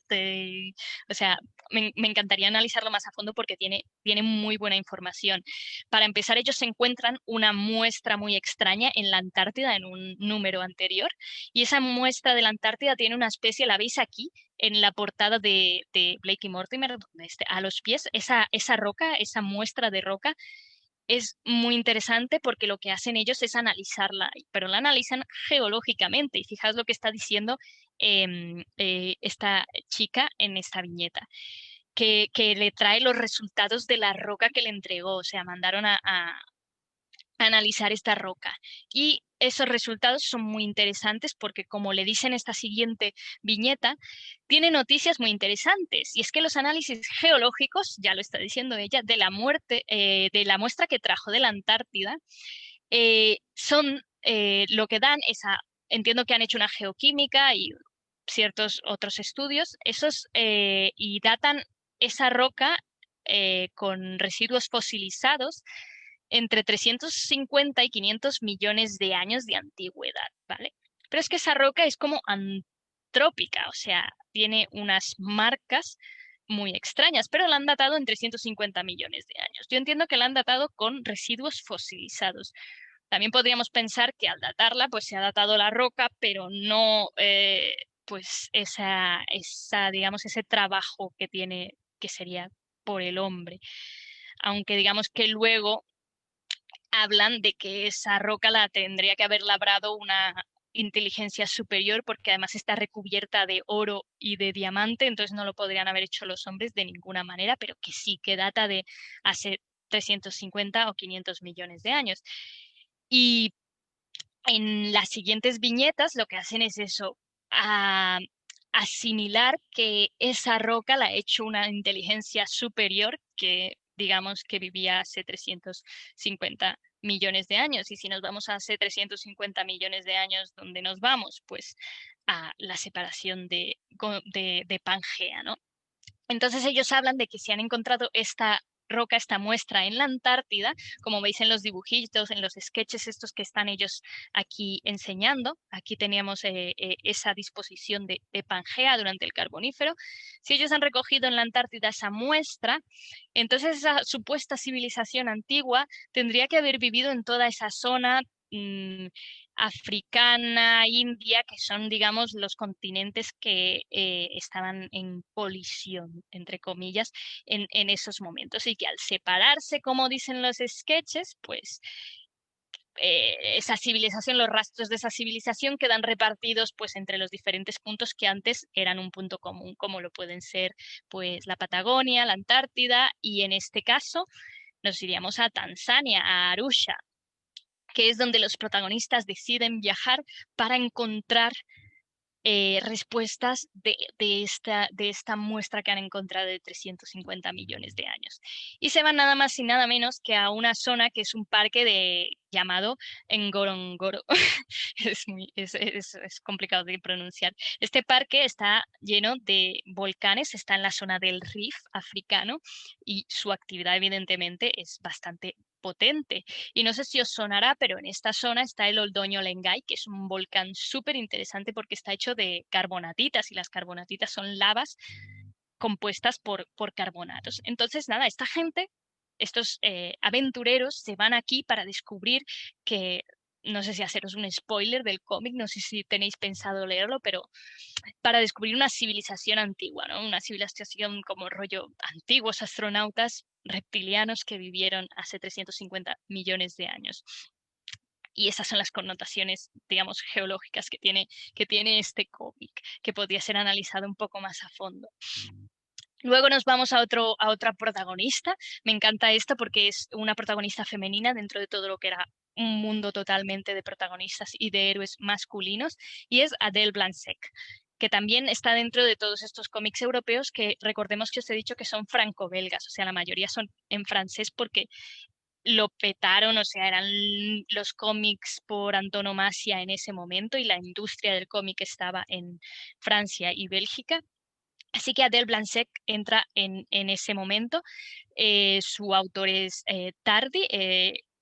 Speaker 4: o sea, me encantaría analizarlo más a fondo porque tiene muy buena información. Para empezar, ellos encuentran una muestra muy extraña en la Antártida en un número anterior, y esa muestra de la Antártida tiene una especie, la veis aquí, en la portada de Blake y Mortimer, donde a los pies, esa roca, esa muestra de roca, es muy interesante porque lo que hacen ellos es analizarla, pero la analizan geológicamente. Y fijaos lo que está diciendo esta chica en esta viñeta, que le trae los resultados de la roca que le entregó. O sea, mandaron a analizar esta roca. Y esos resultados son muy interesantes porque, como le dice en esta siguiente viñeta, tiene noticias muy interesantes. Y es que los análisis geológicos, ya lo está diciendo ella, de la muestra que trajo de la Antártida, son lo que dan entiendo que han hecho una geoquímica y ciertos otros estudios, y datan esa roca con residuos fosilizados entre 350 y 500 millones de años de antigüedad, ¿vale? Pero es que esa roca es como antrópica, o sea, tiene unas marcas muy extrañas, pero la han datado en 350 millones de años. Yo entiendo que la han datado con residuos fosilizados. También podríamos pensar que al datarla, pues se ha datado la roca, pero no, pues digamos, ese trabajo que tiene, que sería por el hombre. Aunque digamos que luego hablan de que esa roca la tendría que haber labrado una inteligencia superior, porque además está recubierta de oro y de diamante, entonces no lo podrían haber hecho los hombres de ninguna manera, pero que sí, que data de hace 350 o 500 millones de años. Y en las siguientes viñetas lo que hacen es eso, asimilar que esa roca la ha hecho una inteligencia superior que, digamos, que vivía hace 350 millones de años. Y si nos vamos a hace 350 millones de años, ¿dónde nos vamos? Pues a la separación de Pangea, ¿no? Entonces ellos hablan de que si han encontrado esta roca, esta muestra en la Antártida, como veis en los dibujitos, en los sketches estos que están ellos aquí enseñando. Aquí teníamos esa disposición de Pangea durante el Carbonífero. Si ellos han recogido en la Antártida esa muestra, entonces esa supuesta civilización antigua tendría que haber vivido en toda esa zona africana, India, que son, digamos, los continentes que estaban en colisión, entre comillas, en esos momentos, y que al separarse, como dicen los sketches, pues esa civilización, los rastros de esa civilización quedan repartidos pues entre los diferentes puntos que antes eran un punto común, como lo pueden ser pues la Patagonia, la Antártida, y en este caso nos iríamos a Tanzania, a Arusha, que es donde los protagonistas deciden viajar para encontrar respuestas de esta muestra que han encontrado de 350 millones de años. Y se van nada más y nada menos que a una zona que es un parque llamado Ngorongoro. Es complicado de pronunciar. Este parque está lleno de volcanes, está en la zona del Rif africano, y su actividad evidentemente es bastante potente. Y no sé si os sonará, pero en esta zona está el Oldoño Lengai, que es un volcán súper interesante porque está hecho de carbonatitas, y las carbonatitas son lavas compuestas por carbonatos. Entonces, nada, esta gente, estos aventureros, se van aquí para descubrir que, no sé si haceros un spoiler del cómic, no sé si tenéis pensado leerlo, pero para descubrir una civilización antigua, ¿no? Una civilización como rollo antiguos astronautas reptilianos que vivieron hace 350 millones de años. Y esas son las connotaciones, digamos, geológicas que tiene este cómic, que podría ser analizado un poco más a fondo. Luego nos vamos a otra protagonista. Me encanta esta porque es una protagonista femenina dentro de todo lo que era un mundo totalmente de protagonistas y de héroes masculinos, y es Adele Blanc-Sec, que también está dentro de todos estos cómics europeos que, recordemos que os he dicho que son franco-belgas, o sea, la mayoría son en francés porque lo petaron, o sea, eran los cómics por antonomasia en ese momento, y la industria del cómic estaba en Francia y Bélgica. Así que Adele Blanc-Sec entra en ese momento. Su autor es Tardi,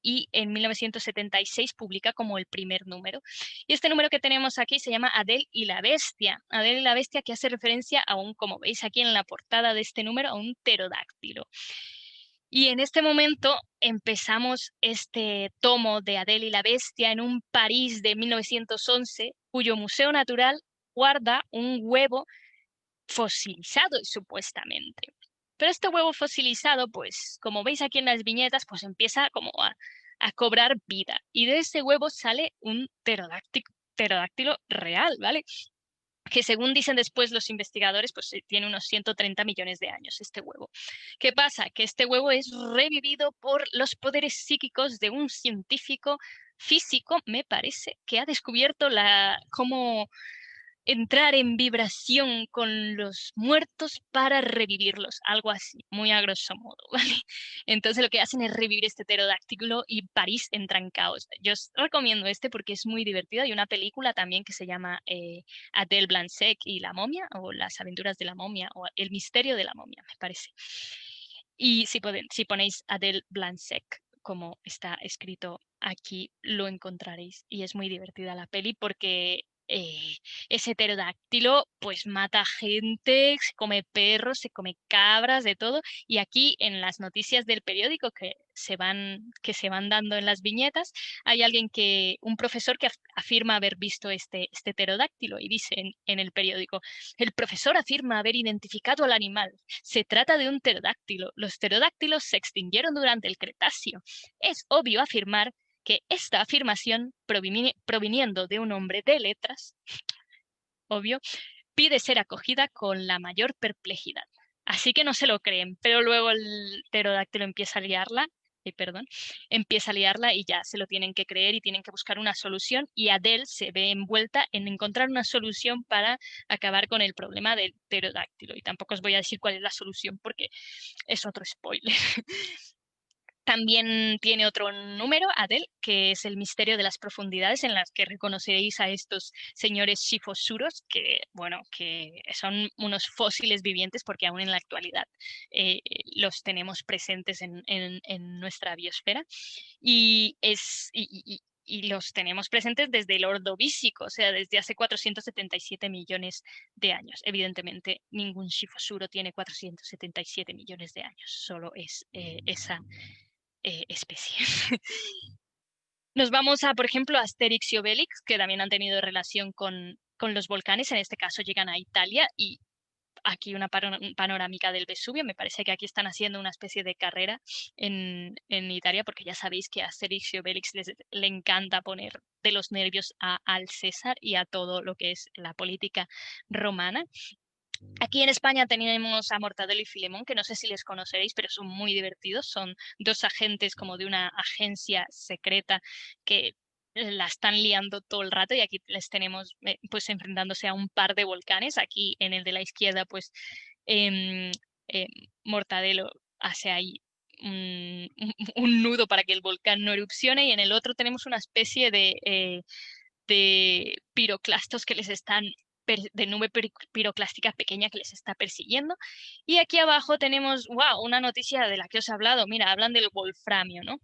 Speaker 4: y en 1976 publica como el primer número. Y este número que tenemos aquí se llama Adele y la bestia. Adele y la bestia, que hace referencia a un, como veis aquí en la portada de este número, a un pterodáctilo. Y en este momento empezamos este tomo de Adele y la bestia en un París de 1911, cuyo Museo Natural guarda un huevo fosilizado supuestamente. Pero este huevo fosilizado, pues como veis aquí en las viñetas, pues empieza como a cobrar vida. Y de este huevo sale un pterodáctilo real, ¿vale? Que según dicen después los investigadores, pues tiene unos 130 millones de años este huevo. ¿Qué pasa? Que este huevo es revivido por los poderes psíquicos de un científico físico, me parece, que ha descubierto cómo entrar en vibración con los muertos para revivirlos, algo así, muy a grosso modo, ¿vale? Entonces lo que hacen es revivir este pterodáctilo y París entra en caos. Yo os recomiendo este porque es muy divertido. Hay una película también que se llama Adele Blanc-Sec y la momia, o Las aventuras de la momia, o El misterio de la momia, me parece. Y si ponéis Adele Blanc-Sec, como está escrito aquí, lo encontraréis. Y es muy divertida la peli porque ese pterodáctilo pues mata gente, se come perros, se come cabras, de todo. Y aquí en las noticias del periódico que se van dando en las viñetas, hay un profesor que afirma haber visto este pterodáctilo y dice en el periódico: el profesor afirma haber identificado al animal. Se trata de un pterodáctilo. Los pterodáctilos se extinguieron durante el Cretáceo. Es obvio afirmar que esta afirmación, proviniendo de un hombre de letras, obvio, pide ser acogida con la mayor perplejidad. Así que no se lo creen, pero luego el pterodáctilo empieza a liarla y ya se lo tienen que creer y tienen que buscar una solución, y Adele se ve envuelta en encontrar una solución para acabar con el problema del pterodáctilo. Y tampoco os voy a decir cuál es la solución porque es otro spoiler. También tiene otro número, Adele, que es el misterio de las profundidades, en las que reconoceréis a estos señores shifosuros, que, bueno, que son unos fósiles vivientes porque aún en la actualidad los tenemos presentes en nuestra biosfera. Y los tenemos presentes desde el Ordovícico, o sea, desde hace 477 millones de años. Evidentemente, ningún shifosuro tiene 477 millones de años, solo es esa especie. Nos vamos por ejemplo, a Asterix y Obelix, que también han tenido relación con los volcanes. En este caso llegan a Italia y aquí una panorámica del Vesubio. Me parece que aquí están haciendo una especie de carrera en Italia, porque ya sabéis que a Asterix y Obelix le encanta poner de los nervios al César y a todo lo que es la política romana. Aquí en España tenemos a Mortadelo y Filemón, que no sé si les conoceréis, pero son muy divertidos. Son dos agentes como de una agencia secreta que la están liando todo el rato, y aquí les tenemos pues enfrentándose a un par de volcanes. Aquí en el de la izquierda pues em, Mortadelo hace ahí un nudo para que el volcán no erupcione, y en el otro tenemos una especie de piroclastos que les están de nube piroclástica pequeña que les está persiguiendo. Y aquí abajo tenemos, wow, una noticia de la que os he hablado. Mira, hablan del wolframio, ¿no?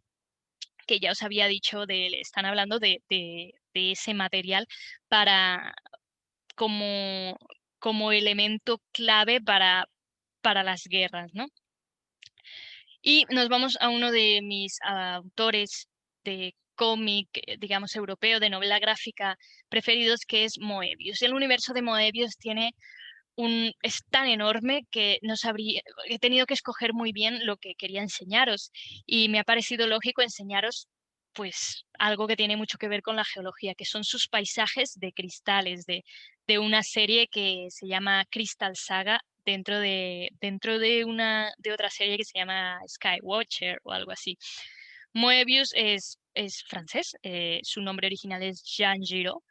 Speaker 4: Que ya os había dicho, están hablando de ese material para como elemento clave para las guerras, ¿no? Y nos vamos a uno de mis autores de cómic, digamos, europeo, de novela gráfica preferidos, que es Moebius. El universo de Moebius es tan enorme que he tenido que escoger muy bien lo que quería enseñaros, y me ha parecido lógico enseñaros pues algo que tiene mucho que ver con la geología, que son sus paisajes de cristales, de una serie que se llama Crystal Saga, dentro de otra serie que se llama Skywatcher o algo así. Moebius es francés, su nombre original es Jean Giraud,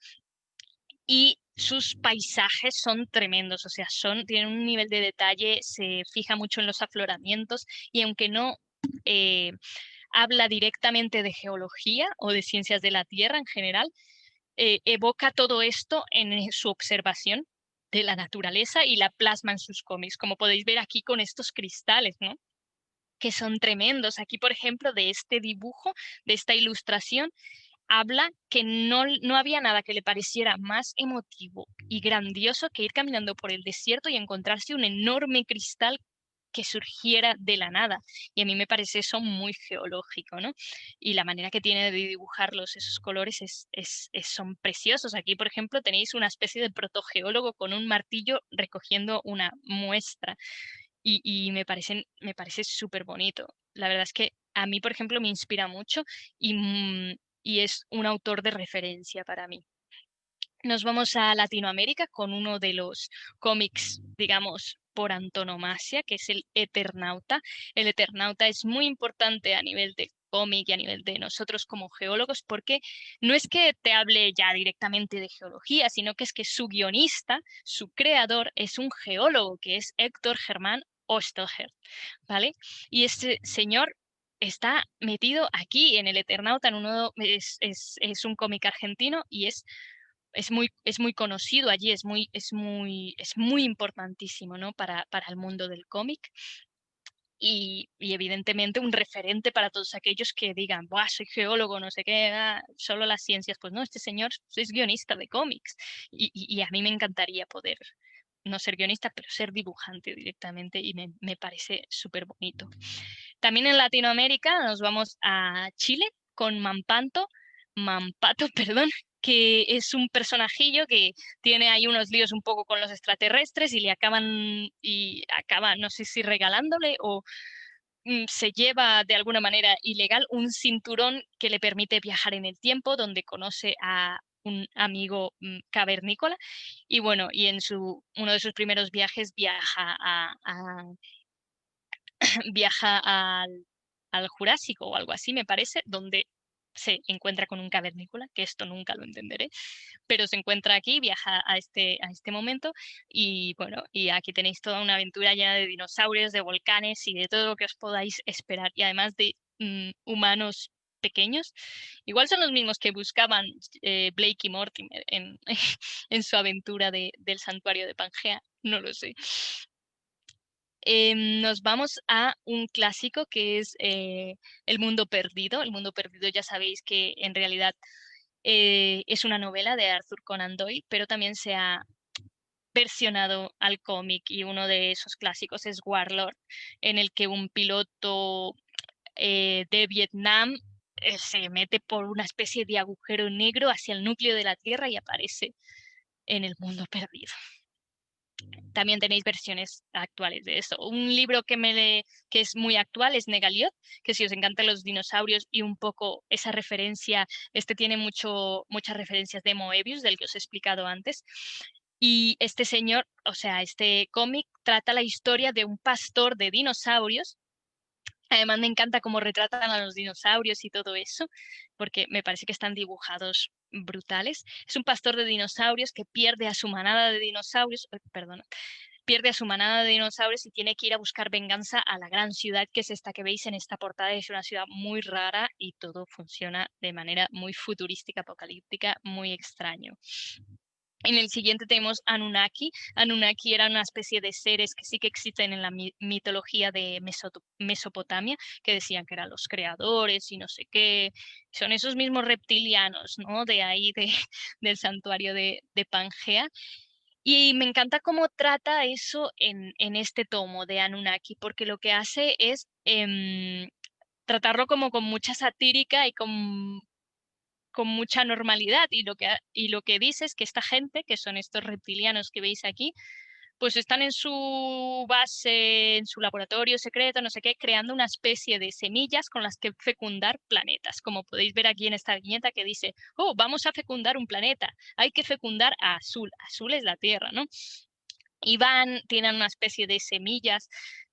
Speaker 4: y sus paisajes son tremendos, o sea, tienen un nivel de detalle, se fija mucho en los afloramientos, y aunque no habla directamente de geología o de ciencias de la Tierra en general, evoca todo esto en su observación de la naturaleza y la plasma en sus cómics, como podéis ver aquí con estos cristales, ¿no? que son tremendos. Aquí, por ejemplo, de este dibujo, de esta ilustración, habla que no había nada que le pareciera más emotivo y grandioso que ir caminando por el desierto y encontrarse un enorme cristal que surgiera de la nada. Y a mí me parece eso muy geológico, ¿no? Y la manera que tiene de dibujarlos, esos colores, son preciosos. Aquí, por ejemplo, tenéis una especie de protogeólogo con un martillo recogiendo una muestra. Y me parece súper bonito. La verdad es que a mí, por ejemplo, me inspira mucho y es un autor de referencia para mí. Nos vamos a Latinoamérica con uno de los cómics, digamos, por antonomasia, que es el Eternauta. El Eternauta es muy importante a nivel de cómic y a nivel de nosotros como geólogos, porque no es que te hable ya directamente de geología, sino que es que su guionista, su creador, es un geólogo, que es Héctor Germán Oesterheld, ¿vale? Y este señor está metido aquí en el Eternauta, es un cómic argentino y es muy conocido allí, es muy importantísimo, ¿no? Para el mundo del cómic. Y evidentemente un referente para todos aquellos que digan, "Buah, soy geólogo, no sé qué, solo las ciencias". Pues no, este señor es guionista de cómics y a mí me encantaría poder no ser guionista, pero ser dibujante directamente y me parece súper bonito. También en Latinoamérica nos vamos a Chile con Mampato, perdón, que es un personajillo que tiene ahí unos líos un poco con los extraterrestres y acaba, no sé si regalándole o se lleva de alguna manera ilegal un cinturón que le permite viajar en el tiempo, donde conoce a un amigo cavernícola y bueno, y en uno de sus primeros viajes viaja al Jurásico o algo así, me parece, donde se encuentra con un cavernícola, que esto nunca lo entenderé, pero se encuentra aquí, viaja a este momento y bueno, y aquí tenéis toda una aventura llena de dinosaurios, de volcanes y de todo lo que os podáis esperar y además de humanos pequeños. Igual son los mismos que buscaban Blake y Mortimer en su aventura del santuario de Pangea, no lo sé. Nos vamos a un clásico que es El Mundo Perdido. El Mundo Perdido ya sabéis que en realidad es una novela de Arthur Conan Doyle, pero también se ha versionado al cómic y uno de esos clásicos es Warlord, en el que un piloto de Vietnam se mete por una especie de agujero negro hacia el núcleo de la Tierra y aparece en el mundo perdido. También tenéis versiones actuales de eso. Un libro que es muy actual es Negaliot, que si os encantan los dinosaurios y un poco esa referencia, tiene muchas referencias de Moebius, del que os he explicado antes. Y este señor, o sea, este cómic trata la historia de un pastor de dinosaurios. Además me encanta cómo retratan a los dinosaurios y todo eso, porque me parece que están dibujados brutales. Es un pastor de dinosaurios que pierde a su manada de dinosaurios, pierde a su manada de dinosaurios y tiene que ir a buscar venganza a la gran ciudad que es esta que veis en esta portada. Es una ciudad muy rara y todo funciona de manera muy futurística, apocalíptica, muy extraño. En el siguiente tenemos Anunnaki. Anunnaki eran una especie de seres que sí que existen en la mitología de Mesopotamia, que decían que eran los creadores y no sé qué. Son esos mismos reptilianos, ¿no? De ahí, del santuario de Pangea. Y me encanta cómo trata eso en este tomo de Anunnaki, porque lo que hace es tratarlo como con mucha satírica y con mucha normalidad y lo que dice es que esta gente, que son estos reptilianos que veis aquí, pues están en su base, en su laboratorio secreto, no sé qué, creando una especie de semillas con las que fecundar planetas. Como podéis ver aquí en esta viñeta que dice, oh, vamos a fecundar un planeta, hay que fecundar a Azul. Azul es la Tierra, ¿no? Y tienen una especie de semillas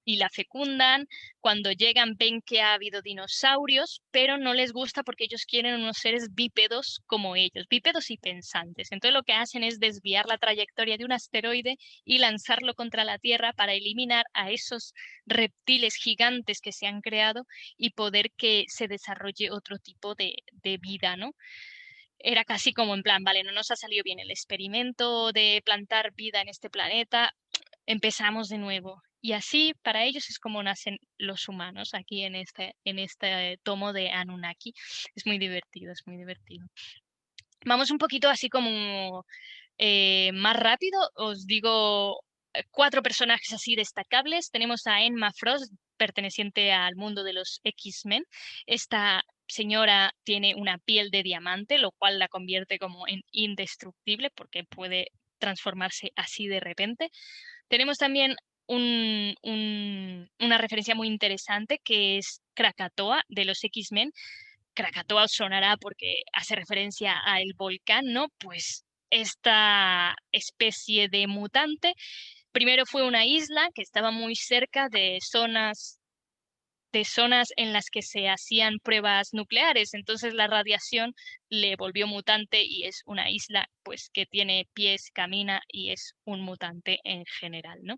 Speaker 4: y la fecundan. Cuando llegan ven que ha habido dinosaurios, pero no les gusta porque ellos quieren unos seres bípedos como ellos, bípedos y pensantes. Entonces lo que hacen es desviar la trayectoria de un asteroide y lanzarlo contra la Tierra para eliminar a esos reptiles gigantes que se han creado y poder que se desarrolle otro tipo de vida, ¿no? Era casi como en plan, vale, no nos ha salido bien el experimento de plantar vida en este planeta, empezamos de nuevo. Y así para ellos es como nacen los humanos aquí en este tomo de Anunnaki. Es muy divertido, es muy divertido. Vamos un poquito así como más rápido. Os digo 4 personajes así destacables. Tenemos a Emma Frost, perteneciente al mundo de los X-Men. Esta señora tiene una piel de diamante, lo cual la convierte como en indestructible porque puede transformarse así de repente. Tenemos también una referencia muy interesante que es Krakatoa de los X-Men. Krakatoa os sonará porque hace referencia al volcán, ¿no? Pues esta especie de mutante primero fue una isla que estaba muy cerca de zonas en las que se hacían pruebas nucleares, entonces la radiación le volvió mutante y es una isla pues que tiene pies, camina y es un mutante en general, ¿no?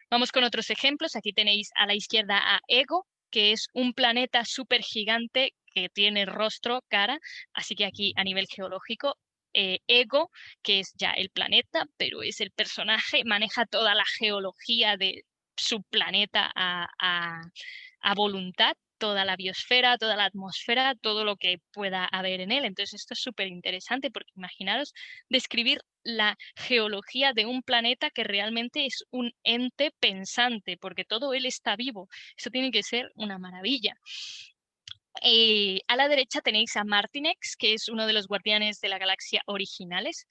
Speaker 4: Vamos con otros ejemplos. Aquí tenéis a la izquierda a Ego, que es un planeta súper gigante que tiene rostro, cara, así que aquí a nivel geológico, Ego, que es ya el planeta, pero es el personaje, maneja toda la geología de su planeta a voluntad, toda la biosfera, toda la atmósfera, todo lo que pueda haber en él. Entonces esto es súper interesante porque imaginaros describir la geología de un planeta que realmente es un ente pensante, porque todo él está vivo. Eso tiene que ser una maravilla. A la derecha tenéis a Martinex, que es uno de los guardianes de la galaxia originales.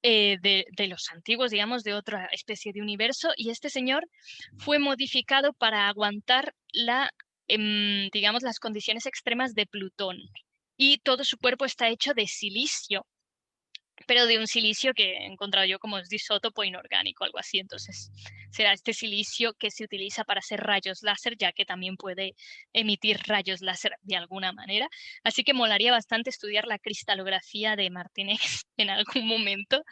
Speaker 4: De los antiguos, digamos, de otra especie de universo, y este señor fue modificado para aguantar digamos, las condiciones extremas de Plutón. Y todo su cuerpo está hecho de silicio, pero de un silicio que he encontrado yo como es isótopo inorgánico, algo así. Entonces, será este silicio que se utiliza para hacer rayos láser, ya que también puede emitir rayos láser de alguna manera. Así que molaría bastante estudiar la cristalografía de Martínez en algún momento.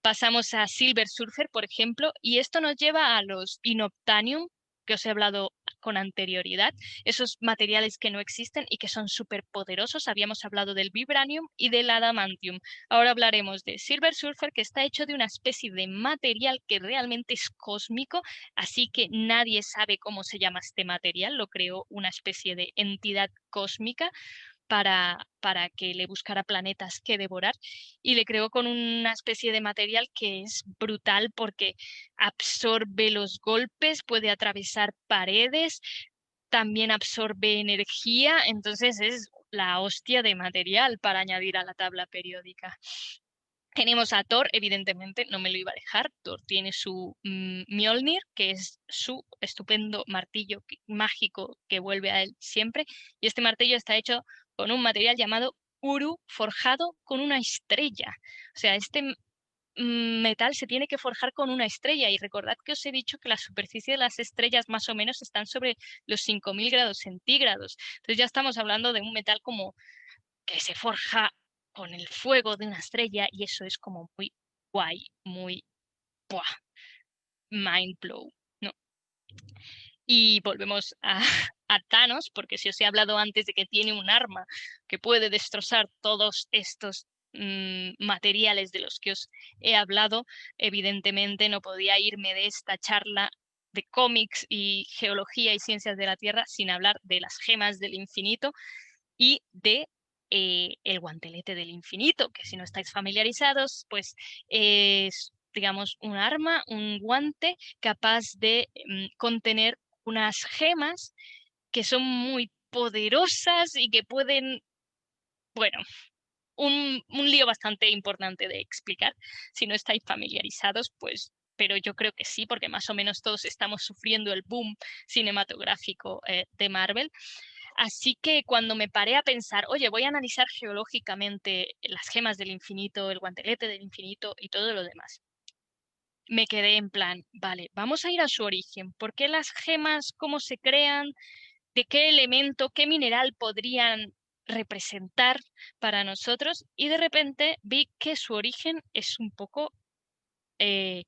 Speaker 4: Pasamos a Silver Surfer, por ejemplo, y esto nos lleva a los Inoptanium, que os he hablado con anterioridad, esos materiales que no existen y que son súper poderosos. Habíamos hablado del Vibranium y del Adamantium. Ahora hablaremos de Silver Surfer, que está hecho de una especie de material que realmente es cósmico, así que nadie sabe cómo se llama este material, lo creó una especie de entidad cósmica para que le buscara planetas que devorar, y le creó con una especie de material que es brutal porque absorbe los golpes, puede atravesar paredes, también absorbe energía, entonces es la hostia de material para añadir a la tabla periódica. Tenemos a Thor, evidentemente, no me lo iba a dejar. Thor tiene su Mjolnir, que es su estupendo martillo mágico que vuelve a él siempre. Y este martillo está hecho con un material llamado Uru, forjado con una estrella. O sea, este metal se tiene que forjar con una estrella. Y recordad que os he dicho que la superficie de las estrellas más o menos están sobre los 5000 grados centígrados. Entonces ya estamos hablando de un metal como que se forja con el fuego de una estrella, y eso es como muy guay, muy ¡buah! Mind blow, ¿no? Y volvemos a Thanos, porque si os he hablado antes de que tiene un arma que puede destrozar todos estos materiales de los que os he hablado, evidentemente no podía irme de esta charla de cómics y geología y ciencias de la Tierra sin hablar de las gemas del infinito y de el guantelete del infinito, que si no estáis familiarizados, pues es, digamos, un arma, un guante capaz de contener unas gemas que son muy poderosas y que pueden, bueno, un lío bastante importante de explicar. Si no estáis familiarizados, pues, pero yo creo que sí, porque más o menos todos estamos sufriendo el boom cinematográfico de Marvel. Así que cuando me paré a pensar, oye, voy a analizar geológicamente las gemas del infinito, el guantelete del infinito y todo lo demás, me quedé en plan, vale, vamos a ir a su origen. ¿Por qué las gemas, cómo se crean, de qué elemento, qué mineral podrían representar para nosotros? Y de repente vi que su origen es un poco que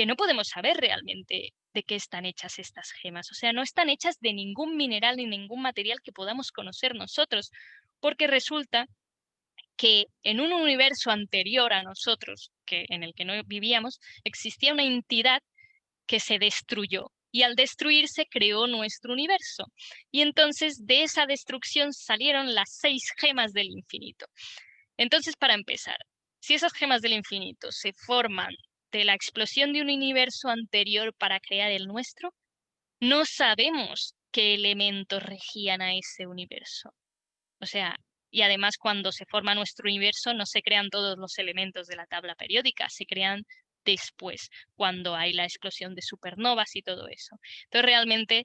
Speaker 4: no podemos saber realmente de qué están hechas estas gemas. O sea, no están hechas de ningún mineral ni ningún material que podamos conocer nosotros, porque resulta que en un universo anterior a nosotros, en el que no vivíamos, existía una entidad que se destruyó. Y al destruirse creó nuestro universo. Y entonces de esa destrucción salieron las 6 gemas del infinito. Entonces, para empezar, si esas gemas del infinito se forman de la explosión de un universo anterior para crear el nuestro, no sabemos qué elementos regían a ese universo. O sea, y además cuando se forma nuestro universo no se crean todos los elementos de la tabla periódica, se crean después, cuando hay la explosión de supernovas y todo eso. Entonces realmente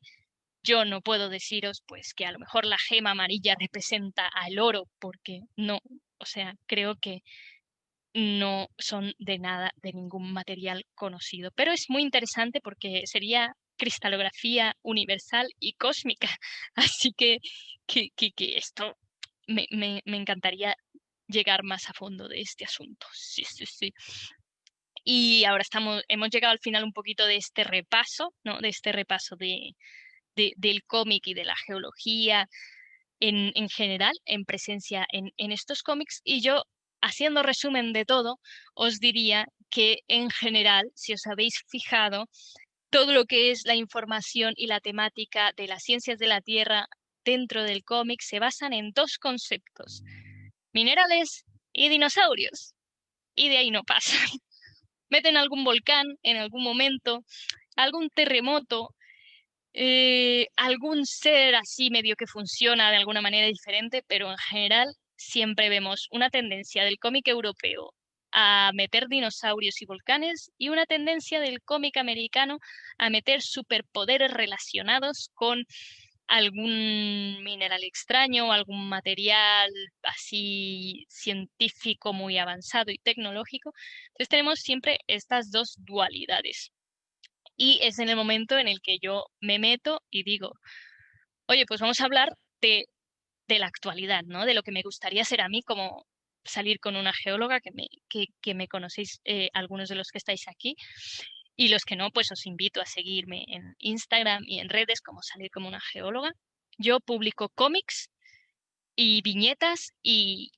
Speaker 4: yo no puedo deciros pues que a lo mejor la gema amarilla representa al oro, porque no, o sea, creo que no son de nada, de ningún material conocido. Pero es muy interesante porque sería cristalografía universal y cósmica. Así que esto me encantaría llegar más a fondo de este asunto. Sí, sí, sí. Y ahora hemos llegado al final un poquito de este repaso, ¿no? De este repaso del cómic y de la geología en general, en presencia en estos cómics. Y yo, haciendo resumen de todo, os diría que en general, si os habéis fijado, todo lo que es la información y la temática de las ciencias de la Tierra dentro del cómic se basan en 2 conceptos: minerales y dinosaurios. Y de ahí no pasan. Meten algún volcán en algún momento, algún terremoto, algún ser así medio que funciona de alguna manera diferente, pero en general siempre vemos una tendencia del cómic europeo a meter dinosaurios y volcanes y una tendencia del cómic americano a meter superpoderes relacionados con algún mineral extraño, algún material así científico muy avanzado y tecnológico. Entonces tenemos siempre estas 2 dualidades. Y es en el momento en el que yo me meto y digo, oye, pues vamos a hablar de la actualidad, ¿no? De lo que me gustaría ser a mí, como salir con una geóloga que me conocéis, algunos de los que estáis aquí, y los que no, pues os invito a seguirme en Instagram y en redes como Salir como una geóloga. Yo publico cómics y viñetas y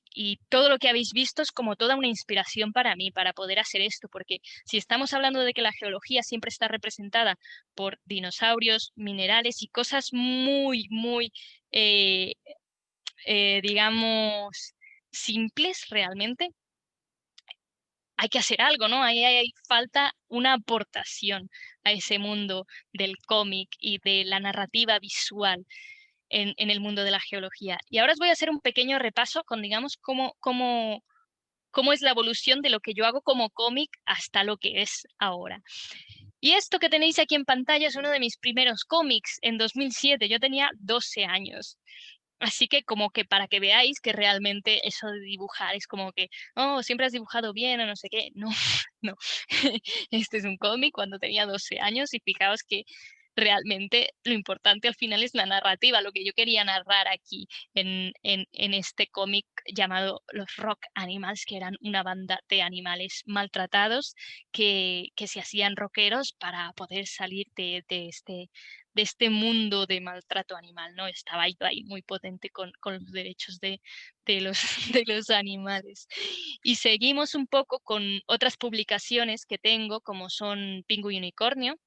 Speaker 4: todo lo que habéis visto es como toda una inspiración para mí, para poder hacer esto, porque si estamos hablando de que la geología siempre está representada por dinosaurios, minerales y cosas muy, muy, digamos, simples realmente, hay que hacer algo, ¿no? Ahí hay falta una aportación a ese mundo del cómic y de la narrativa visual en el mundo de la geología. Y ahora os voy a hacer un pequeño repaso con, digamos, cómo es la evolución de lo que yo hago como cómic hasta lo que es ahora. Y esto que tenéis aquí en pantalla es uno de mis primeros cómics en 2007. Yo tenía 12 años. Así que como que para que veáis que realmente eso de dibujar es como que, oh, siempre has dibujado bien o no sé qué. No, no. Este es un cómic cuando tenía 12 años y fijaos que realmente lo importante al final es la narrativa, lo que yo quería narrar aquí en este cómic llamado Los Rock Animals, que eran una banda de animales maltratados que se hacían rockeros para poder salir de este mundo de maltrato animal, ¿no? Estaba ahí muy potente con los derechos de los, de los animales. Y seguimos un poco con otras publicaciones que tengo, como son Pingu y Unicornio,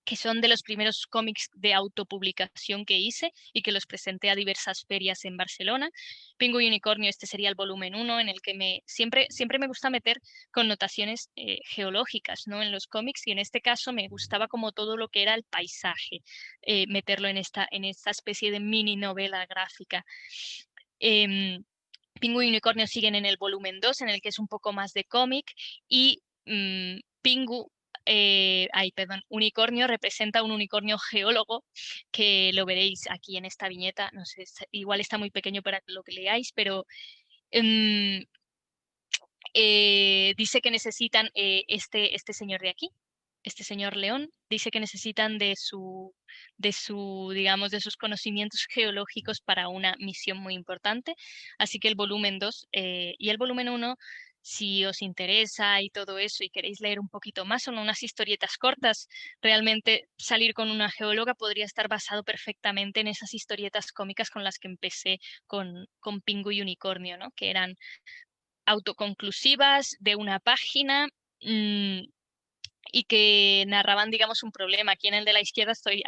Speaker 4: que son de los primeros cómics de autopublicación que hice y que los presenté a diversas ferias en Barcelona. Pingu y Unicornio, este sería el volumen 1, en el que siempre me gusta meter connotaciones geológicas, ¿no? En los cómics, y en este caso me gustaba como todo lo que era el paisaje, meterlo en esta especie de mini novela gráfica. Pingu y Unicornio siguen en el volumen 2, en el que es un poco más de cómic, y Unicornio representa un unicornio geólogo, que lo veréis aquí en esta viñeta. No sé, igual está muy pequeño para que lo que leáis, pero dice que necesitan este señor de aquí, este señor León, dice que necesitan digamos, de sus conocimientos geológicos para una misión muy importante. Así que el volumen 2 y el volumen 1, si os interesa y todo eso y queréis leer un poquito más, son unas historietas cortas. Realmente Salir con una geóloga podría estar basado perfectamente en esas historietas cómicas con las que empecé con Pingu y Unicornio, ¿no? Que eran autoconclusivas, de una página, y que narraban, digamos, un problema. Aquí en el de la izquierda estoy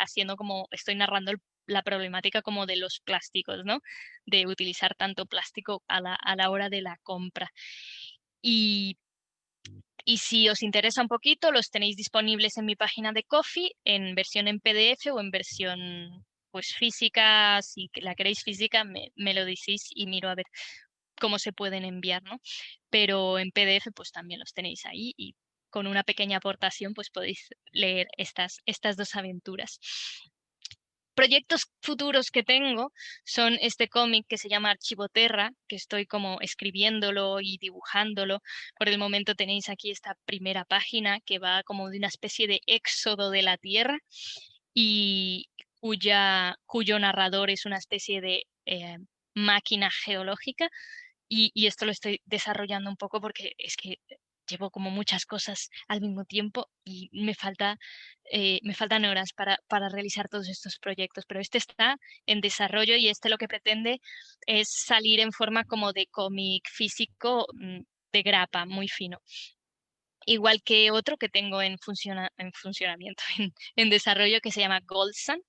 Speaker 4: narrando la problemática como de los plásticos, ¿no? De utilizar tanto plástico a la hora de la compra. Y si os interesa un poquito, los tenéis disponibles en mi página de Ko-fi, en versión en PDF o en versión pues física. Si la queréis física, me lo decís y miro a ver cómo se pueden enviar, ¿no? Pero en PDF pues también los tenéis ahí y con una pequeña aportación pues podéis leer estas dos aventuras. Proyectos futuros que tengo son este cómic que se llama Archivo Terra, que estoy como escribiéndolo y dibujándolo. Por el momento tenéis aquí esta primera página que va como de una especie de éxodo de la Tierra y cuyo narrador es una especie de máquina geológica. Y esto lo estoy desarrollando un poco porque es que llevo como muchas cosas al mismo tiempo y me faltan horas para realizar todos estos proyectos, pero este está en desarrollo y este lo que pretende es salir en forma como de cómic físico de grapa, muy fino. Igual que otro que tengo en funcionamiento, en desarrollo, que se llama Goldsan.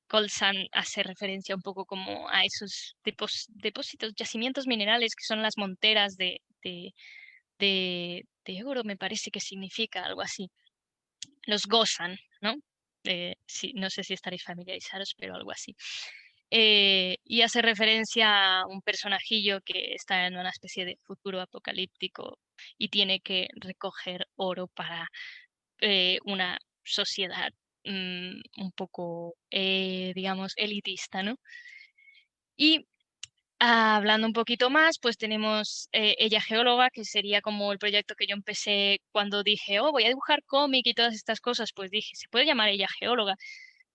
Speaker 4: Colsan hace referencia un poco como a esos depósitos, yacimientos minerales que son las monteras de oro, me parece que significa algo así. Los Gozan, ¿no? Sí, no sé si estaréis familiarizados, pero algo así. Y hace referencia a un personajillo que está en una especie de futuro apocalíptico y tiene que recoger oro para una sociedad un poco, digamos, elitista, ¿no? Y hablando un poquito más, pues tenemos Ella Geóloga, que sería como el proyecto que yo empecé cuando dije, oh, voy a dibujar cómic y todas estas cosas, pues dije, se puede llamar Ella Geóloga.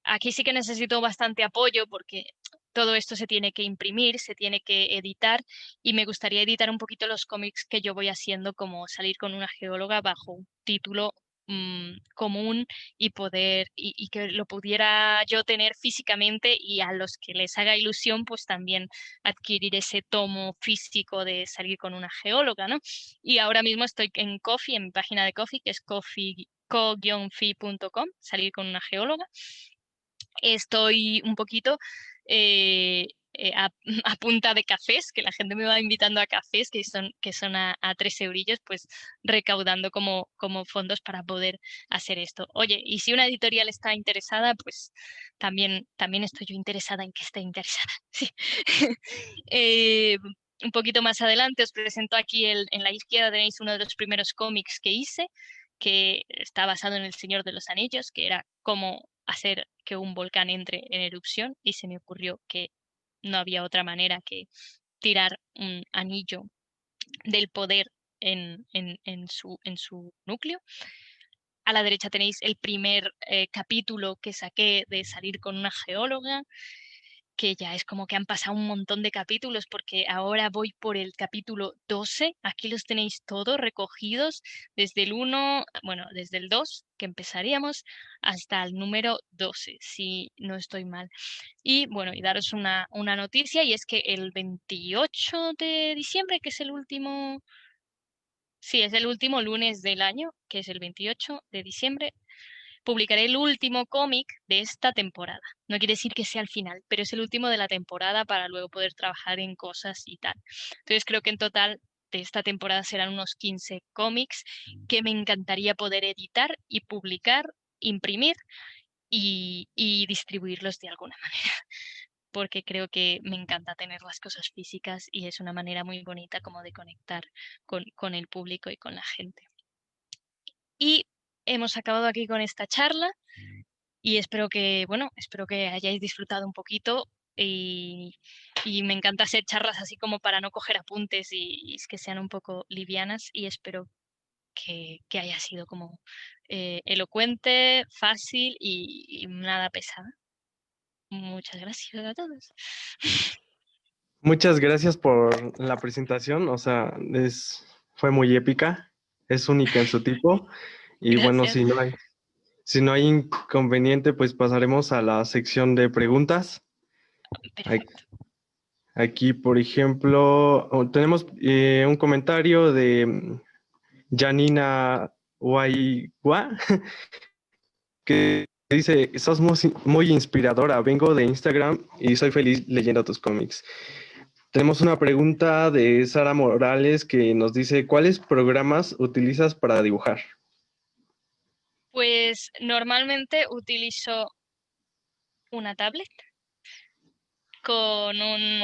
Speaker 4: Aquí sí que necesito bastante apoyo porque todo esto se tiene que imprimir, se tiene que editar y me gustaría editar un poquito los cómics que yo voy haciendo, como salir con una geóloga bajo un título común y y que lo pudiera yo tener físicamente y a los que les haga ilusión pues también adquirir ese tomo físico de salir con una geóloga, ¿no? Y ahora mismo estoy en Ko-fi, en mi página de Ko-fi, que es ko-fi.com, salir con una geóloga. Estoy un poquito a punta de cafés, que la gente me va invitando a cafés que son a 3 eurillos, pues recaudando como fondos para poder hacer esto. Oye, y si una editorial está interesada, pues también estoy yo interesada en que esté interesada. Sí. Un poquito más adelante os presento aquí en la izquierda tenéis uno de los primeros cómics que hice, que está basado en El Señor de los Anillos, que era cómo hacer que un volcán entre en erupción y se me ocurrió que no había otra manera que tirar un anillo del poder en su núcleo. A la derecha tenéis el primer capítulo que saqué de salir con una geóloga, que ya es como que han pasado un montón de capítulos porque ahora voy por el capítulo 12. Aquí los tenéis todos recogidos desde el 1, bueno, desde el 2 que empezaríamos hasta el número 12, si no estoy mal. Y bueno, y daros una noticia, y es que el 28 de diciembre, que es el último, sí, es el último lunes del año, que es el 28 de diciembre, publicaré el último cómic de esta temporada. No quiere decir que sea el final, pero es el último de la temporada para luego poder trabajar en cosas y tal. Entonces creo que en total de esta temporada serán unos 15 cómics que me encantaría poder editar y publicar, imprimir y distribuirlos de alguna manera, porque creo que me encanta tener las cosas físicas y es una manera muy bonita como de conectar con el público y con la gente. Y hemos acabado aquí con esta charla. Y espero que, bueno, espero que hayáis disfrutado un poquito y me encanta hacer charlas así como para no coger apuntes y que sean un poco livianas, y espero que haya sido como elocuente, fácil y nada pesada. Muchas gracias a todos.
Speaker 5: Muchas gracias por la presentación, o sea, fue muy épica, es única en su tipo y bueno,
Speaker 4: Gracias.
Speaker 5: si no hay inconveniente, pues pasaremos a la sección de preguntas.
Speaker 4: Perfecto.
Speaker 5: Aquí, por ejemplo, tenemos un comentario de Janina Guayua, que dice, sos muy inspiradora, vengo de Instagram y soy feliz leyendo tus cómics. Tenemos una pregunta de Sara Morales que nos dice, ¿cuáles programas utilizas para dibujar?
Speaker 4: Pues normalmente utilizo una tablet con un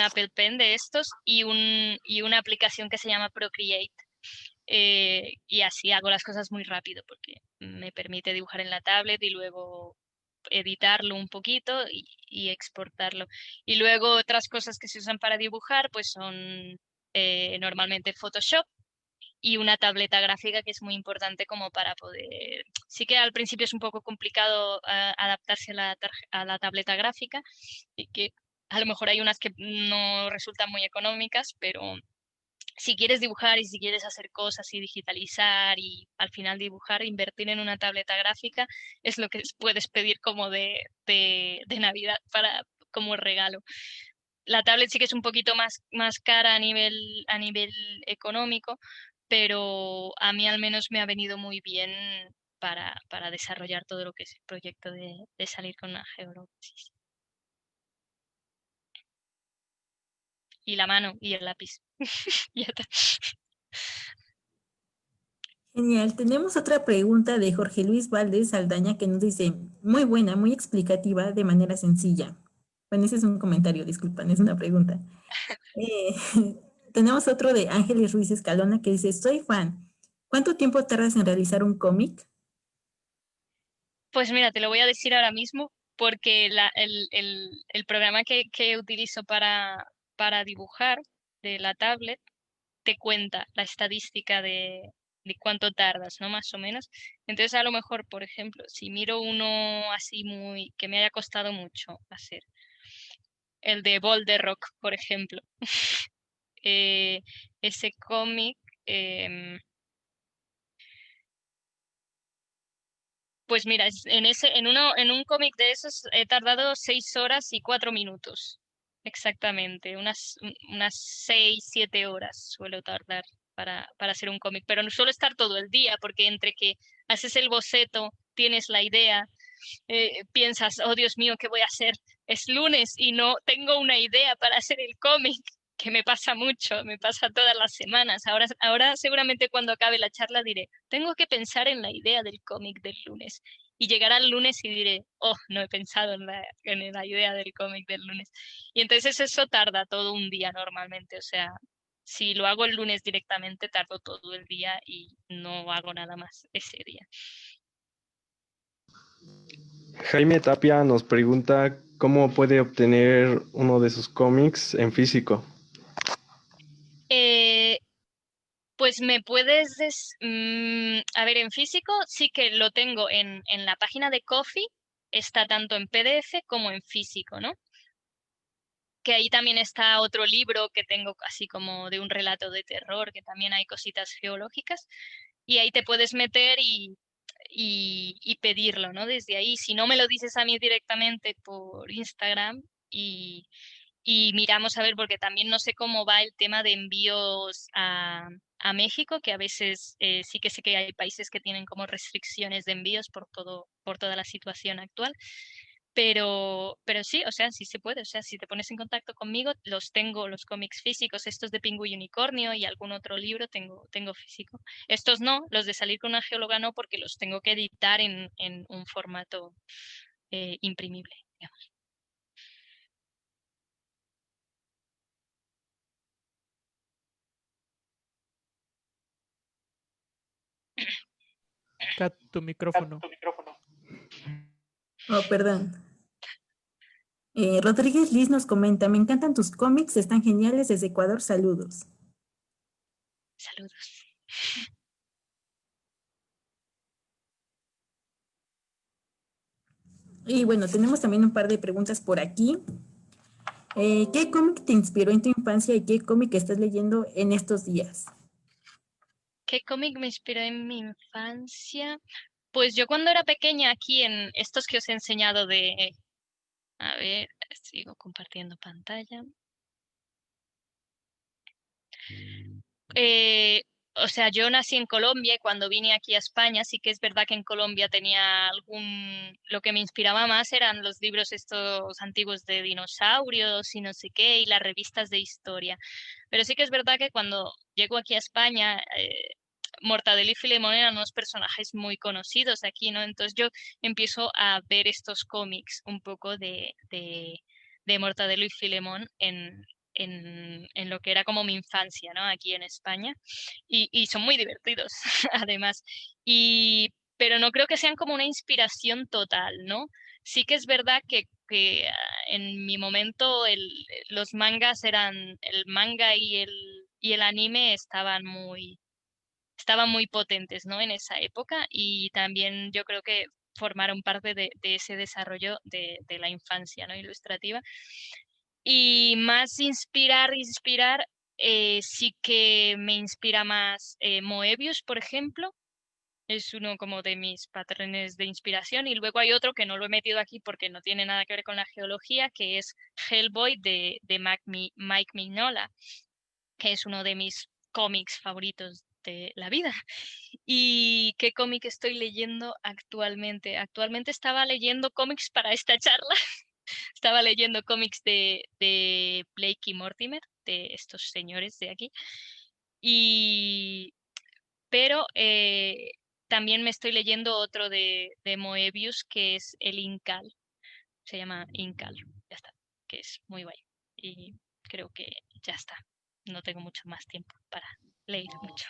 Speaker 4: Apple Pen de estos y una aplicación que se llama Procreate. Y así hago las cosas muy rápido porque me permite dibujar en la tablet y luego editarlo un poquito y exportarlo. Y luego otras cosas que se usan para dibujar pues son normalmente Photoshop y una tableta gráfica que es muy importante como para poder... Sí que al principio es un poco complicado adaptarse a la tableta gráfica y que a lo mejor hay unas que no resultan muy económicas, pero si quieres dibujar y si quieres hacer cosas y digitalizar y al final dibujar, invertir en una tableta gráfica es lo que puedes pedir como de Navidad como regalo. La tablet sí que es un poquito más cara a nivel económico, pero a mí al menos me ha venido muy bien para desarrollar todo lo que es el proyecto de salir con una geología. Y la mano y el lápiz. Ya está.
Speaker 1: Genial. Tenemos otra pregunta de Jorge Luis Valdés Saldaña que nos dice, muy buena, muy explicativa, de manera sencilla. Bueno, ese es un comentario, disculpan, es una pregunta. Eh, tenemos otro de Ángeles Ruiz Escalona que dice, soy fan. ¿Cuánto tiempo tardas en realizar un cómic?
Speaker 4: Pues mira, te lo voy a decir ahora mismo porque el programa que utilizo para dibujar de la tablet te cuenta la estadística de cuánto tardas, ¿no? Más o menos. Entonces, a lo mejor, por ejemplo, si miro uno así que me haya costado mucho hacer, el de Boulder Rock, por ejemplo. Eh, ese cómic, pues mira, en un cómic de esos he tardado 6 horas y 4 minutos. Exactamente, unas 6, 7 horas suelo tardar para hacer un cómic, pero no suelo estar todo el día, porque entre que haces el boceto, tienes la idea, piensas, oh Dios mío, ¿qué voy a hacer? Es lunes y no tengo una idea para hacer el cómic, que me pasa mucho, me pasa todas las semanas. Ahora seguramente cuando acabe la charla diré, tengo que pensar en la idea del cómic del lunes. Y llegará el lunes y diré, oh, no he pensado en la idea del cómic del lunes. Y entonces eso tarda todo un día normalmente. O sea, si lo hago el lunes directamente, tardo todo el día y no hago nada más ese día.
Speaker 5: Jaime Tapia nos pregunta cómo puede obtener uno de sus cómics en físico.
Speaker 4: Eh, Pues me puedes, a ver, en físico sí que lo tengo en la página de Coffee, está tanto en PDF como en físico, ¿no? Que ahí también está otro libro que tengo así como de un relato de terror, que también hay cositas geológicas, y ahí te puedes meter y pedirlo, ¿no? Desde ahí, si no me lo dices a mí directamente por Instagram y miramos a ver, porque también no sé cómo va el tema de envíos a México, que a veces sí que sé que hay países que tienen como restricciones de envíos por toda la situación actual. Pero sí, o sea, sí se puede. O sea, si te pones en contacto conmigo, los cómics físicos, estos de Pingu y Unicornio y algún otro libro tengo físico. Estos no, los de salir con una geóloga no, porque los tengo que editar en un formato imprimible, digamos.
Speaker 2: Kat, tu micrófono.
Speaker 1: Oh, perdón. Rodríguez Liz nos comenta, me encantan tus cómics, están geniales desde Ecuador, saludos.
Speaker 4: Saludos.
Speaker 1: Y bueno, tenemos también un par de preguntas por aquí. ¿Qué cómic te inspiró en tu infancia y qué cómic estás leyendo en estos días?
Speaker 4: ¿Qué cómic me inspiró en mi infancia? Pues yo cuando era pequeña, aquí en estos que os he enseñado a ver, sigo compartiendo pantalla. Eh, o sea, yo nací en Colombia y cuando vine aquí a España, sí que es verdad que en Colombia tenía lo que me inspiraba más eran los libros estos antiguos de dinosaurios y no sé qué, y las revistas de historia. Pero sí que es verdad que cuando llego aquí a España, Mortadelo y Filemón eran unos personajes muy conocidos aquí, ¿no? Entonces yo empiezo a ver estos cómics un poco de Mortadelo y Filemón en lo que era como mi infancia, ¿no? Aquí en España. Y son muy divertidos, además. Pero no creo que sean como una inspiración total, ¿no? Sí que es verdad que en mi momento los mangas el manga y el anime estaban muy potentes, ¿no? En esa época y también yo creo que formaron parte de ese desarrollo de la infancia, ¿no? Ilustrativa. Y más inspirar, sí que me inspira más Moebius, por ejemplo. Es uno como de mis patrones de inspiración. Y luego hay otro que no lo he metido aquí porque no tiene nada que ver con la geología, que es Hellboy de Mike Mignola, que es uno de mis cómics favoritos de la vida. ¿Y qué cómic estoy leyendo actualmente? Actualmente estaba leyendo cómics para esta charla. Estaba leyendo cómics de Blake y Mortimer, de estos señores de aquí. Pero también me estoy leyendo otro de Moebius, que es el Incal. Se llama Incal, ya está, que es muy guay. Y creo que ya está. No tengo mucho más tiempo para leer mucho.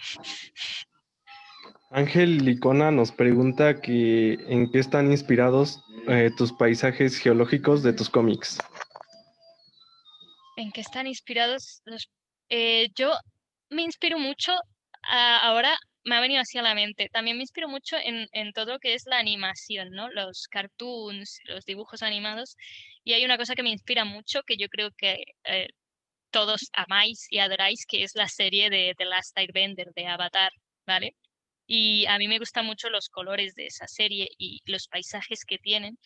Speaker 5: Ángel Licona nos pregunta que en qué están inspirados tus paisajes geológicos de tus cómics.
Speaker 4: ¿En qué están inspirados los...? Yo me inspiro mucho, ahora me ha venido así a la mente, también me inspiro mucho en todo lo que es la animación, ¿no? Los cartoons, los dibujos animados. Y hay una cosa que me inspira mucho, que yo creo que todos amáis y adoráis, que es la serie de The Last Airbender, de Avatar, ¿vale? Y a mí me gustan mucho los colores de esa serie y los paisajes que tienen.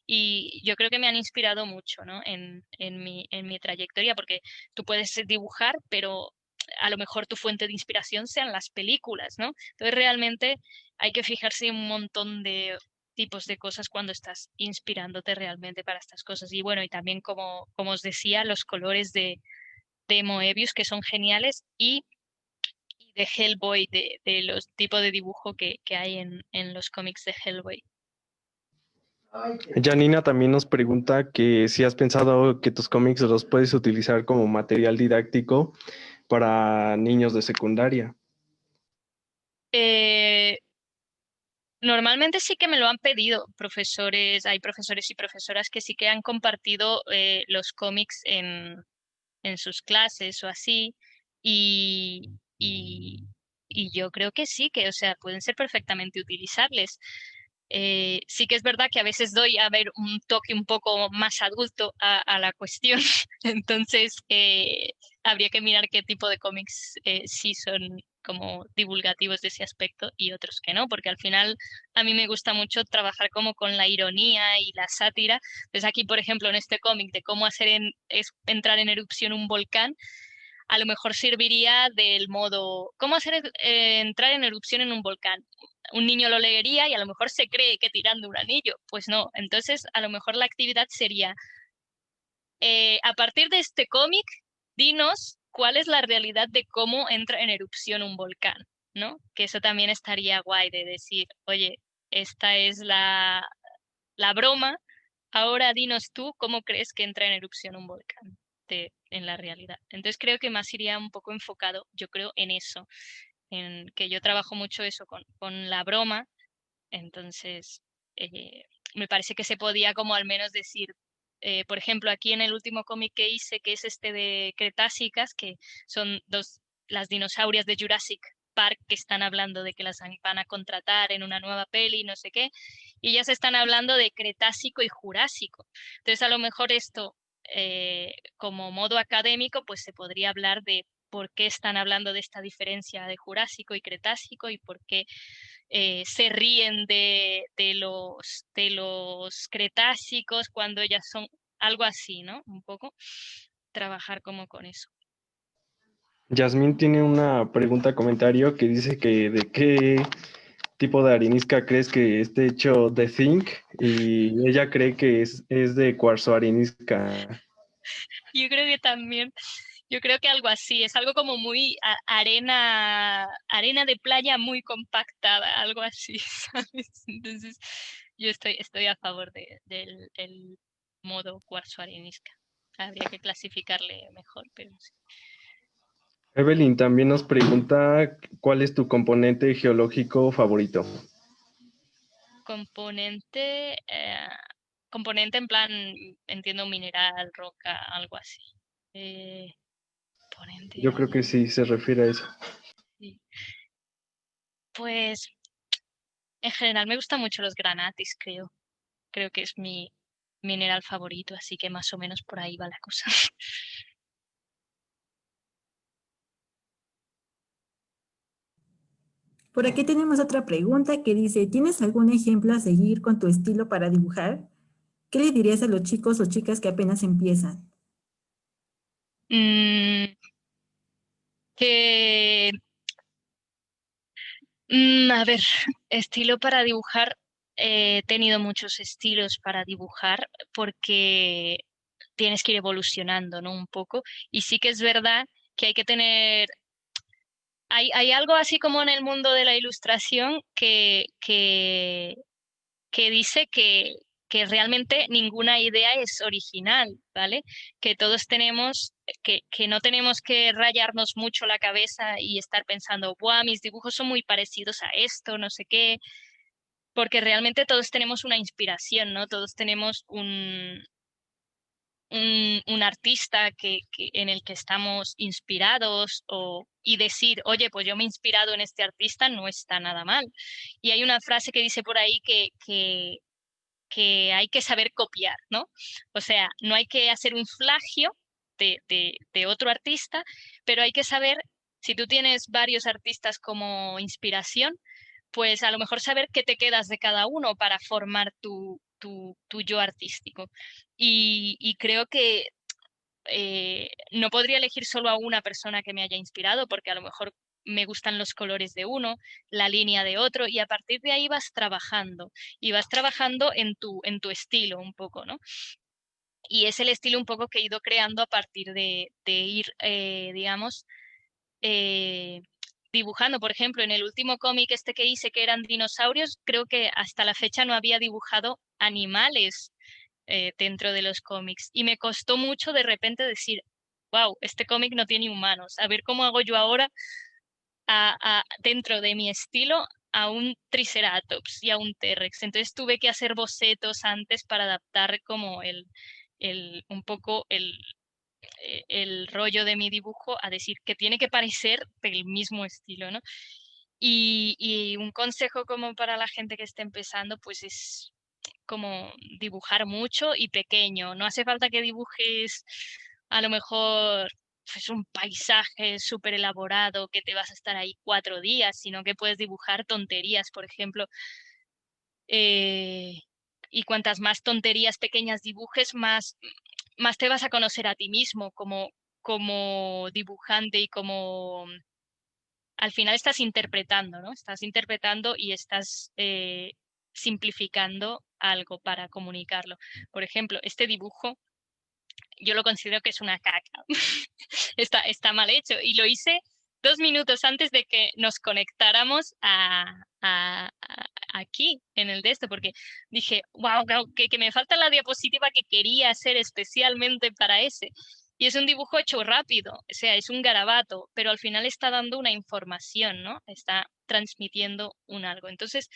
Speaker 4: Y yo creo que me han inspirado mucho, ¿no? En mi trayectoria, porque tú puedes dibujar, pero a lo mejor tu fuente de inspiración sean las películas, ¿no? Entonces realmente hay que fijarse en un montón de tipos de cosas cuando estás inspirándote realmente para estas cosas. Y bueno, y también como os decía, los colores de Moebius, que son geniales, y de Hellboy, de los tipos de dibujo que hay en los cómics de Hellboy.
Speaker 5: Janina también nos pregunta que si has pensado que tus cómics los puedes utilizar como material didáctico para niños de secundaria.
Speaker 4: Normalmente sí que me lo han pedido profesores, hay profesores y profesoras que sí que han compartido los cómics en sus clases o así, y, y, y yo creo que sí, que o sea, pueden ser perfectamente utilizables. Sí que es verdad que a veces doy a ver un toque un poco más adulto a la cuestión, entonces habría que mirar qué tipo de cómics sí son como divulgativos de ese aspecto y otros que no, porque al final a mí me gusta mucho trabajar como con la ironía y la sátira. Pues aquí, por ejemplo, en este cómic de cómo entrar en erupción un volcán, a lo mejor serviría del modo, ¿cómo entrar en erupción en un volcán? Un niño lo leería y a lo mejor se cree que tirando un anillo. Pues no. Entonces, a lo mejor la actividad sería, a partir de este cómic, dinos cuál es la realidad de cómo entra en erupción un volcán, ¿no? Que eso también estaría guay de decir, oye, esta es la broma, ahora dinos tú cómo crees que entra en erupción un volcán en la realidad. Entonces creo que más iría un poco enfocado, yo creo, en eso, en que yo trabajo mucho eso con la broma, entonces me parece que se podía como al menos decir, por ejemplo, aquí en el último cómic que hice, que es este de Cretásicas, que son las dinosaurias de Jurassic Park, que están hablando de que las van a contratar en una nueva peli, no sé qué, y ya se están hablando de Cretácico y Jurásico. Entonces, a lo mejor esto, como modo académico, pues se podría hablar de por qué están hablando de esta diferencia de Jurásico y Cretácico y por qué se ríen de los Cretácicos cuando ellas son algo así, ¿no? Un poco trabajar como con eso.
Speaker 5: Yasmín tiene una pregunta, comentario que dice que de qué tipo de arenisca crees que esté hecho de zinc y ella cree que es de cuarzo arenisca.
Speaker 4: Yo creo que también, yo creo que algo así, es algo como muy arena de playa muy compactada, algo así, ¿sabes? Entonces, yo estoy a favor del el modo cuarzo arenisca. Habría que clasificarle mejor, pero sí.
Speaker 5: Evelyn también nos pregunta cuál es tu componente geológico favorito.
Speaker 4: Componente, componente en plan, entiendo mineral, roca, algo así. Componente,
Speaker 5: Yo creo que sí se refiere a eso.
Speaker 4: sí. Pues en general me gustan mucho los granatis, creo. Creo que es mi mineral favorito, así que más o menos por ahí va la cosa.
Speaker 1: Por aquí tenemos otra pregunta que dice, ¿tienes algún ejemplo a seguir con tu estilo para dibujar? ¿Qué le dirías a los chicos o chicas que apenas empiezan?
Speaker 4: Mm, que, a ver, estilo para dibujar. He tenido muchos estilos para dibujar porque tienes que ir evolucionando, ¿no? Un poco. Y sí que es verdad que hay que tener. Hay algo así como en el mundo de la ilustración que dice que realmente ninguna idea es original, ¿vale? Que todos tenemos, que no tenemos que rayarnos mucho la cabeza y estar pensando, ¡buah, mis dibujos son muy parecidos a esto, no sé qué! Porque realmente todos tenemos una inspiración, ¿no? Todos tenemos un artista en el que estamos inspirados y decir, oye, pues yo me he inspirado en este artista, no está nada mal. Y hay una frase que dice por ahí que hay que saber copiar, ¿no? O sea, no hay que hacer un plagio de otro artista, pero hay que saber, si tú tienes varios artistas como inspiración, pues a lo mejor saber qué te quedas de cada uno para formar tu yo artístico. Y creo que no podría elegir solo a una persona que me haya inspirado, porque a lo mejor me gustan los colores de uno, la línea de otro, y a partir de ahí vas trabajando en tu estilo un poco, ¿no? Y es el estilo un poco que he ido creando a partir de ir, digamos, eh, dibujando. Por ejemplo, en el último cómic este que hice, que eran dinosaurios, creo que hasta la fecha no había dibujado animales dentro de los cómics. Y me costó mucho de repente decir, wow, este cómic no tiene humanos. A ver cómo hago yo ahora dentro de mi estilo a un Triceratops y a un T-Rex. Entonces tuve que hacer bocetos antes para adaptar como un poco el rollo de mi dibujo a decir que tiene que parecer del mismo estilo, ¿no? Y un consejo como para la gente que esté empezando, pues es como dibujar mucho y pequeño. No hace falta que dibujes a lo mejor pues, un paisaje súper elaborado que te vas a estar ahí 4 días, sino que puedes dibujar tonterías, por ejemplo. eh, y cuantas más tonterías pequeñas dibujes, más te vas a conocer a ti mismo como dibujante y como al final estás interpretando, ¿no? Estás interpretando y estás simplificando algo para comunicarlo. Por ejemplo, este dibujo yo lo considero que es una caca. Está mal hecho y lo hice 2 minutos antes de que nos conectáramos aquí en el de esto, porque dije, wow, que me falta la diapositiva que quería hacer especialmente para ese. Y es un dibujo hecho rápido, o sea, es un garabato, pero al final está dando una información, ¿no? Está transmitiendo un algo. Entonces,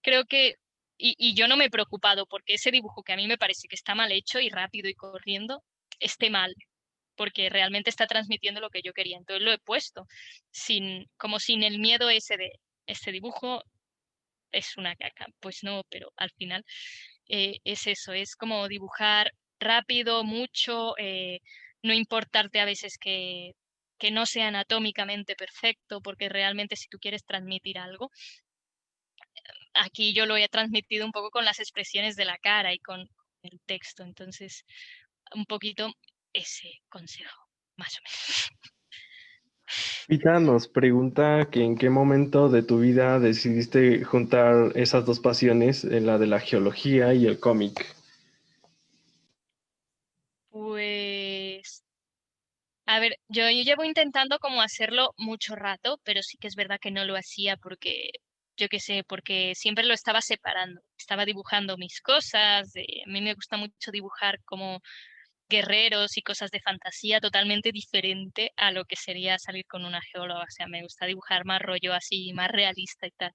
Speaker 4: creo que, y yo no me he preocupado porque ese dibujo que a mí me parece que está mal hecho y rápido y corriendo, esté mal, porque realmente está transmitiendo lo que yo quería. Entonces lo he puesto, como sin el miedo ese de, este dibujo es una caca. Pues no, pero al final es eso, es como dibujar rápido, mucho, no importarte a veces que no sea anatómicamente perfecto, porque realmente si tú quieres transmitir algo, aquí yo lo he transmitido un poco con las expresiones de la cara y con el texto, entonces un poquito ese consejo, más o menos.
Speaker 5: Pita nos pregunta que en qué momento de tu vida decidiste juntar esas dos pasiones, la de la geología y el cómic.
Speaker 4: Pues, a ver, yo llevo intentando como hacerlo mucho rato, pero sí que es verdad que no lo hacía porque, yo qué sé, porque siempre lo estaba separando. Estaba dibujando mis cosas, a mí me gusta mucho dibujar como guerreros y cosas de fantasía totalmente diferente a lo que sería salir con una geóloga. O sea, me gusta dibujar más rollo así, más realista y tal.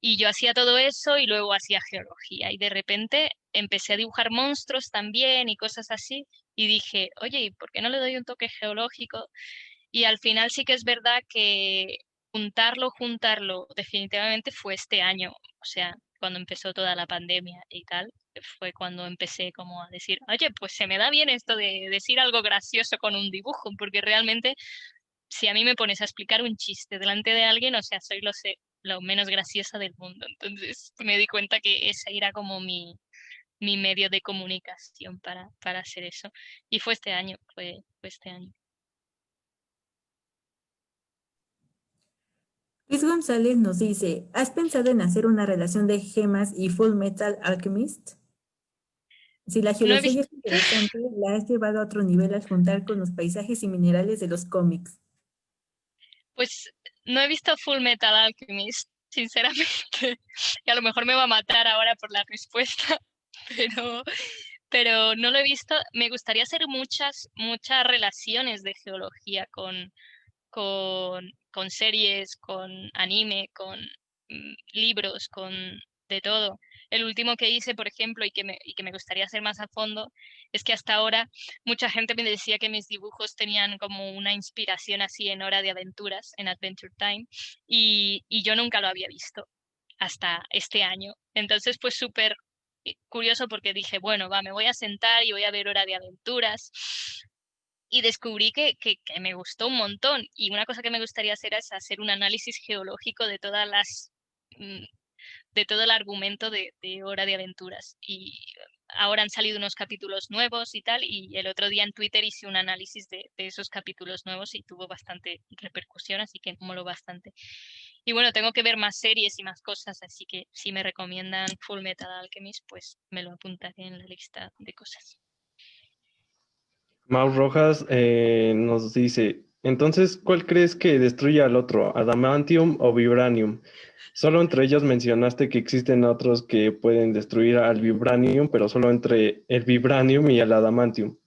Speaker 4: Y yo hacía todo eso y luego hacía geología. Y de repente empecé a dibujar monstruos también y cosas así. Y dije, oye, ¿y por qué no le doy un toque geológico? Y al final sí que es verdad que juntarlo, definitivamente fue este año. O sea, cuando empezó toda la pandemia y tal, fue cuando empecé como a decir, oye, pues se me da bien esto de decir algo gracioso con un dibujo, porque realmente si a mí me pones a explicar un chiste delante de alguien, o sea, soy lo menos graciosa del mundo. Entonces me di cuenta que ese era como mi medio de comunicación para hacer eso. Y fue este año, fue este año.
Speaker 1: Luis González nos dice, ¿has pensado en hacer una relación de gemas y Full Metal Alchemist? Si la
Speaker 4: No he
Speaker 1: geología ya
Speaker 4: visto,
Speaker 1: es interesante, la has llevado a otro nivel al juntar con los paisajes y minerales de los cómics.
Speaker 4: pues no he visto Full Metal Alchemist, sinceramente. Y a lo mejor me va a matar ahora por la respuesta, pero, pero no lo he visto. Me gustaría hacer muchas relaciones de geología con series, con anime, con libros, con de todo. El último que hice, por ejemplo, y que me gustaría hacer más a fondo, es que hasta ahora mucha gente me decía que mis dibujos tenían como una inspiración así en Hora de Aventuras, en Adventure Time, y yo nunca lo había visto hasta este año. Entonces, pues súper curioso porque dije, bueno, va, me voy a sentar y voy a ver Hora de Aventuras y descubrí que me gustó un montón. Y una cosa que me gustaría hacer es hacer un análisis geológico de todas mm, de todo el argumento de Hora de Aventuras. Y ahora han salido unos capítulos nuevos y tal, y el otro día en Twitter hice un análisis de esos capítulos nuevos y tuvo bastante repercusión, así que moló bastante. Y bueno, tengo que ver más series y más cosas, así que si me recomiendan Full Metal Alchemist, pues me lo apuntaré en la lista de cosas.
Speaker 5: Mau Rojas nos dice, entonces, ¿cuál crees que destruye al otro, adamantium o vibranium? Solo entre ellos mencionaste que existen otros que pueden destruir al vibranium, pero solo entre el vibranium y el adamantium.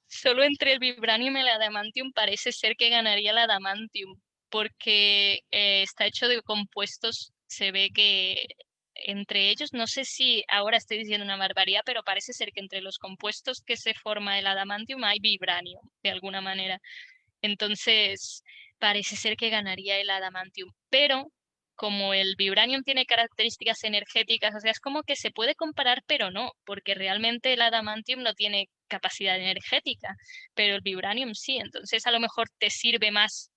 Speaker 4: Solo entre el vibranium y el adamantium parece ser que ganaría el adamantium, porque está hecho de compuestos, se ve que entre ellos, no sé si ahora estoy diciendo una barbaridad, pero parece ser que entre los compuestos que se forma el adamantium hay vibranium, de alguna manera. Entonces, parece ser que ganaría el adamantium, pero como el vibranium tiene características energéticas, o sea, es como que se puede comparar, pero no, porque realmente el adamantium no tiene capacidad energética, pero el vibranium sí, entonces a lo mejor te sirve más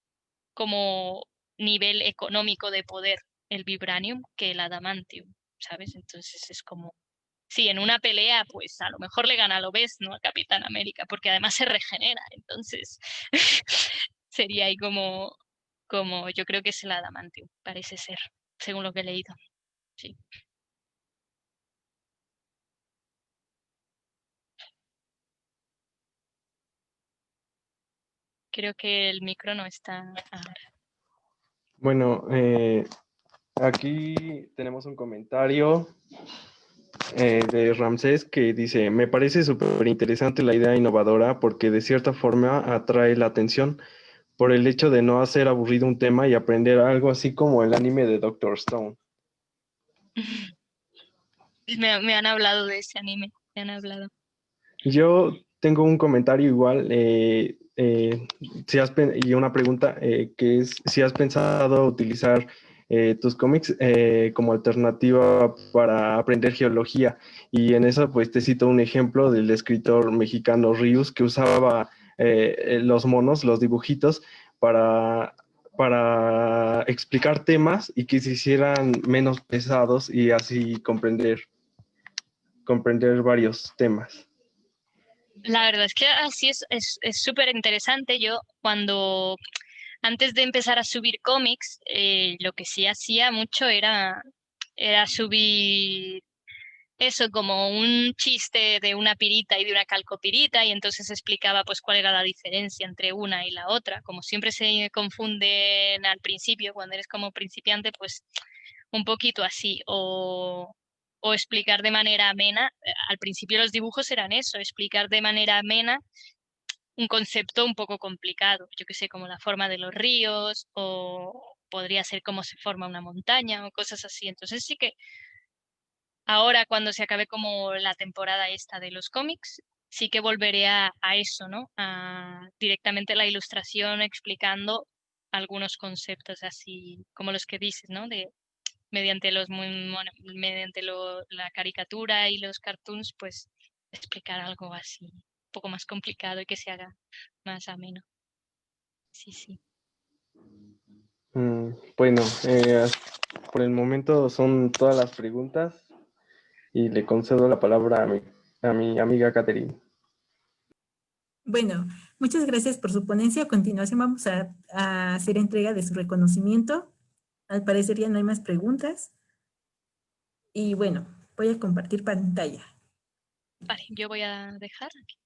Speaker 4: como nivel económico de poder el vibranium que el adamantium, ¿sabes? Entonces es como, sí, en una pelea, pues a lo mejor le gana, lo ves, ¿no? A Capitán América, porque además se regenera, entonces sería ahí como yo creo que es el adamantium, parece ser, según lo que he leído. Sí. Creo que el micro no está ahora.
Speaker 5: Bueno, aquí tenemos un comentario de Ramsés que dice, me parece súper interesante la idea innovadora porque de cierta forma atrae la atención por el hecho de no hacer aburrido un tema y aprender algo así como el anime de Doctor Stone.
Speaker 4: Me han hablado de ese anime, me han hablado.
Speaker 5: Yo tengo un comentario igual y una pregunta que es si has pensado utilizar tus cómics como alternativa para aprender geología y en eso pues te cito un ejemplo del escritor mexicano Rius que usaba los monos, los dibujitos para explicar temas y que se hicieran menos pesados y así comprender varios temas.
Speaker 4: La verdad es que así es súper interesante. Yo antes de empezar a subir cómics, lo que sí hacía mucho era subir eso como un chiste de una pirita y de una calcopirita y entonces explicaba pues cuál era la diferencia entre una y la otra. Como siempre se confunden al principio, cuando eres como principiante, pues un poquito así. O explicar de manera amena. Al principio los dibujos eran eso, explicar de manera amena un concepto un poco complicado, yo que sé, como la forma de los ríos o podría ser cómo se forma una montaña o cosas así. Entonces sí que ahora cuando se acabe como la temporada esta de los cómics, sí que volveré a eso, ¿no? A directamente la ilustración explicando algunos conceptos así como los que dices, ¿no? De mediante la caricatura y los cartoons, pues explicar algo así un poco más complicado y que se haga más ameno. Sí, sí.
Speaker 5: Bueno, por el momento son todas las preguntas y le concedo la palabra a mi amiga Catherine.
Speaker 1: Bueno, muchas gracias por su ponencia. A continuación vamos a hacer entrega de su reconocimiento. Al parecer ya no hay más preguntas. Y bueno, voy a compartir pantalla.
Speaker 4: Vale, yo voy a dejar aquí.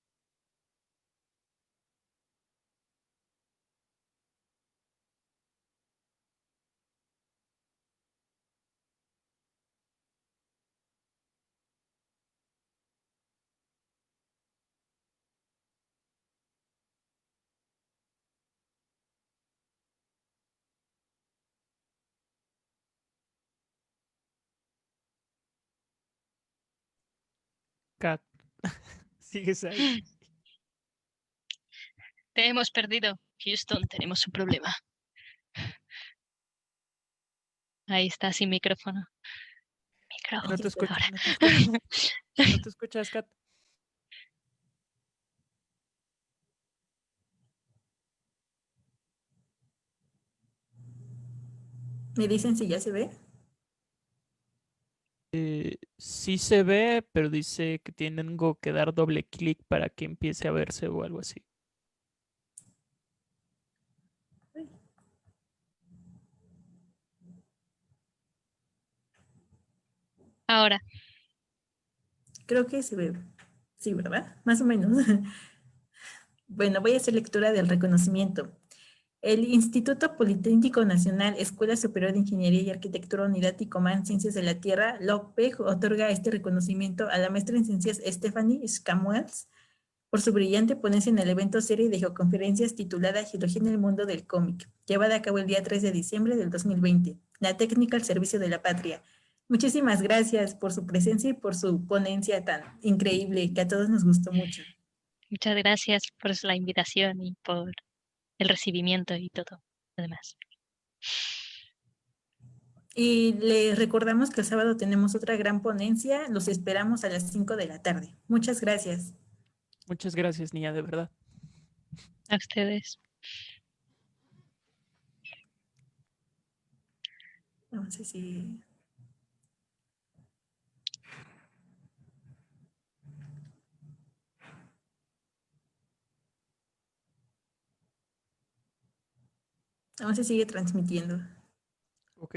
Speaker 2: Kat, sigues ahí.
Speaker 4: Te hemos perdido. Houston, tenemos un problema. Ahí está, sin micrófono.
Speaker 2: No
Speaker 1: Aquí
Speaker 2: te
Speaker 1: estoy.
Speaker 2: escuchas,
Speaker 4: Ahora.
Speaker 2: no te escuchas. No te escuchas, Kat.
Speaker 1: ¿Me dicen si ya se ve?
Speaker 2: Sí se ve, pero dice que tengo que dar doble clic para que empiece a verse o algo así.
Speaker 4: Ahora.
Speaker 1: Creo que se ve. Sí, ¿verdad? Más o menos. Bueno, voy a hacer lectura del reconocimiento. El Instituto Politécnico Nacional, Escuela Superior de Ingeniería y Arquitectura Unidad Ticomán, Ciencias de la Tierra, LOCPEG, otorga este reconocimiento a la maestra en ciencias Stephanie Scamuels por su brillante ponencia en el evento serie de geoconferencias titulada Geología en el mundo del cómic, llevada a cabo el día 3 de diciembre del 2020. La técnica al servicio de la patria. Muchísimas gracias por su presencia y por su ponencia tan increíble que a todos nos gustó mucho.
Speaker 4: Muchas gracias por la invitación y por el recibimiento y todo lo demás.
Speaker 1: Y les recordamos que el sábado tenemos otra gran ponencia. Los esperamos a las 5 de la tarde. Muchas gracias.
Speaker 2: Muchas gracias, niña, de verdad.
Speaker 4: A ustedes.
Speaker 1: No sé si... Aún se sigue transmitiendo.
Speaker 2: Ok.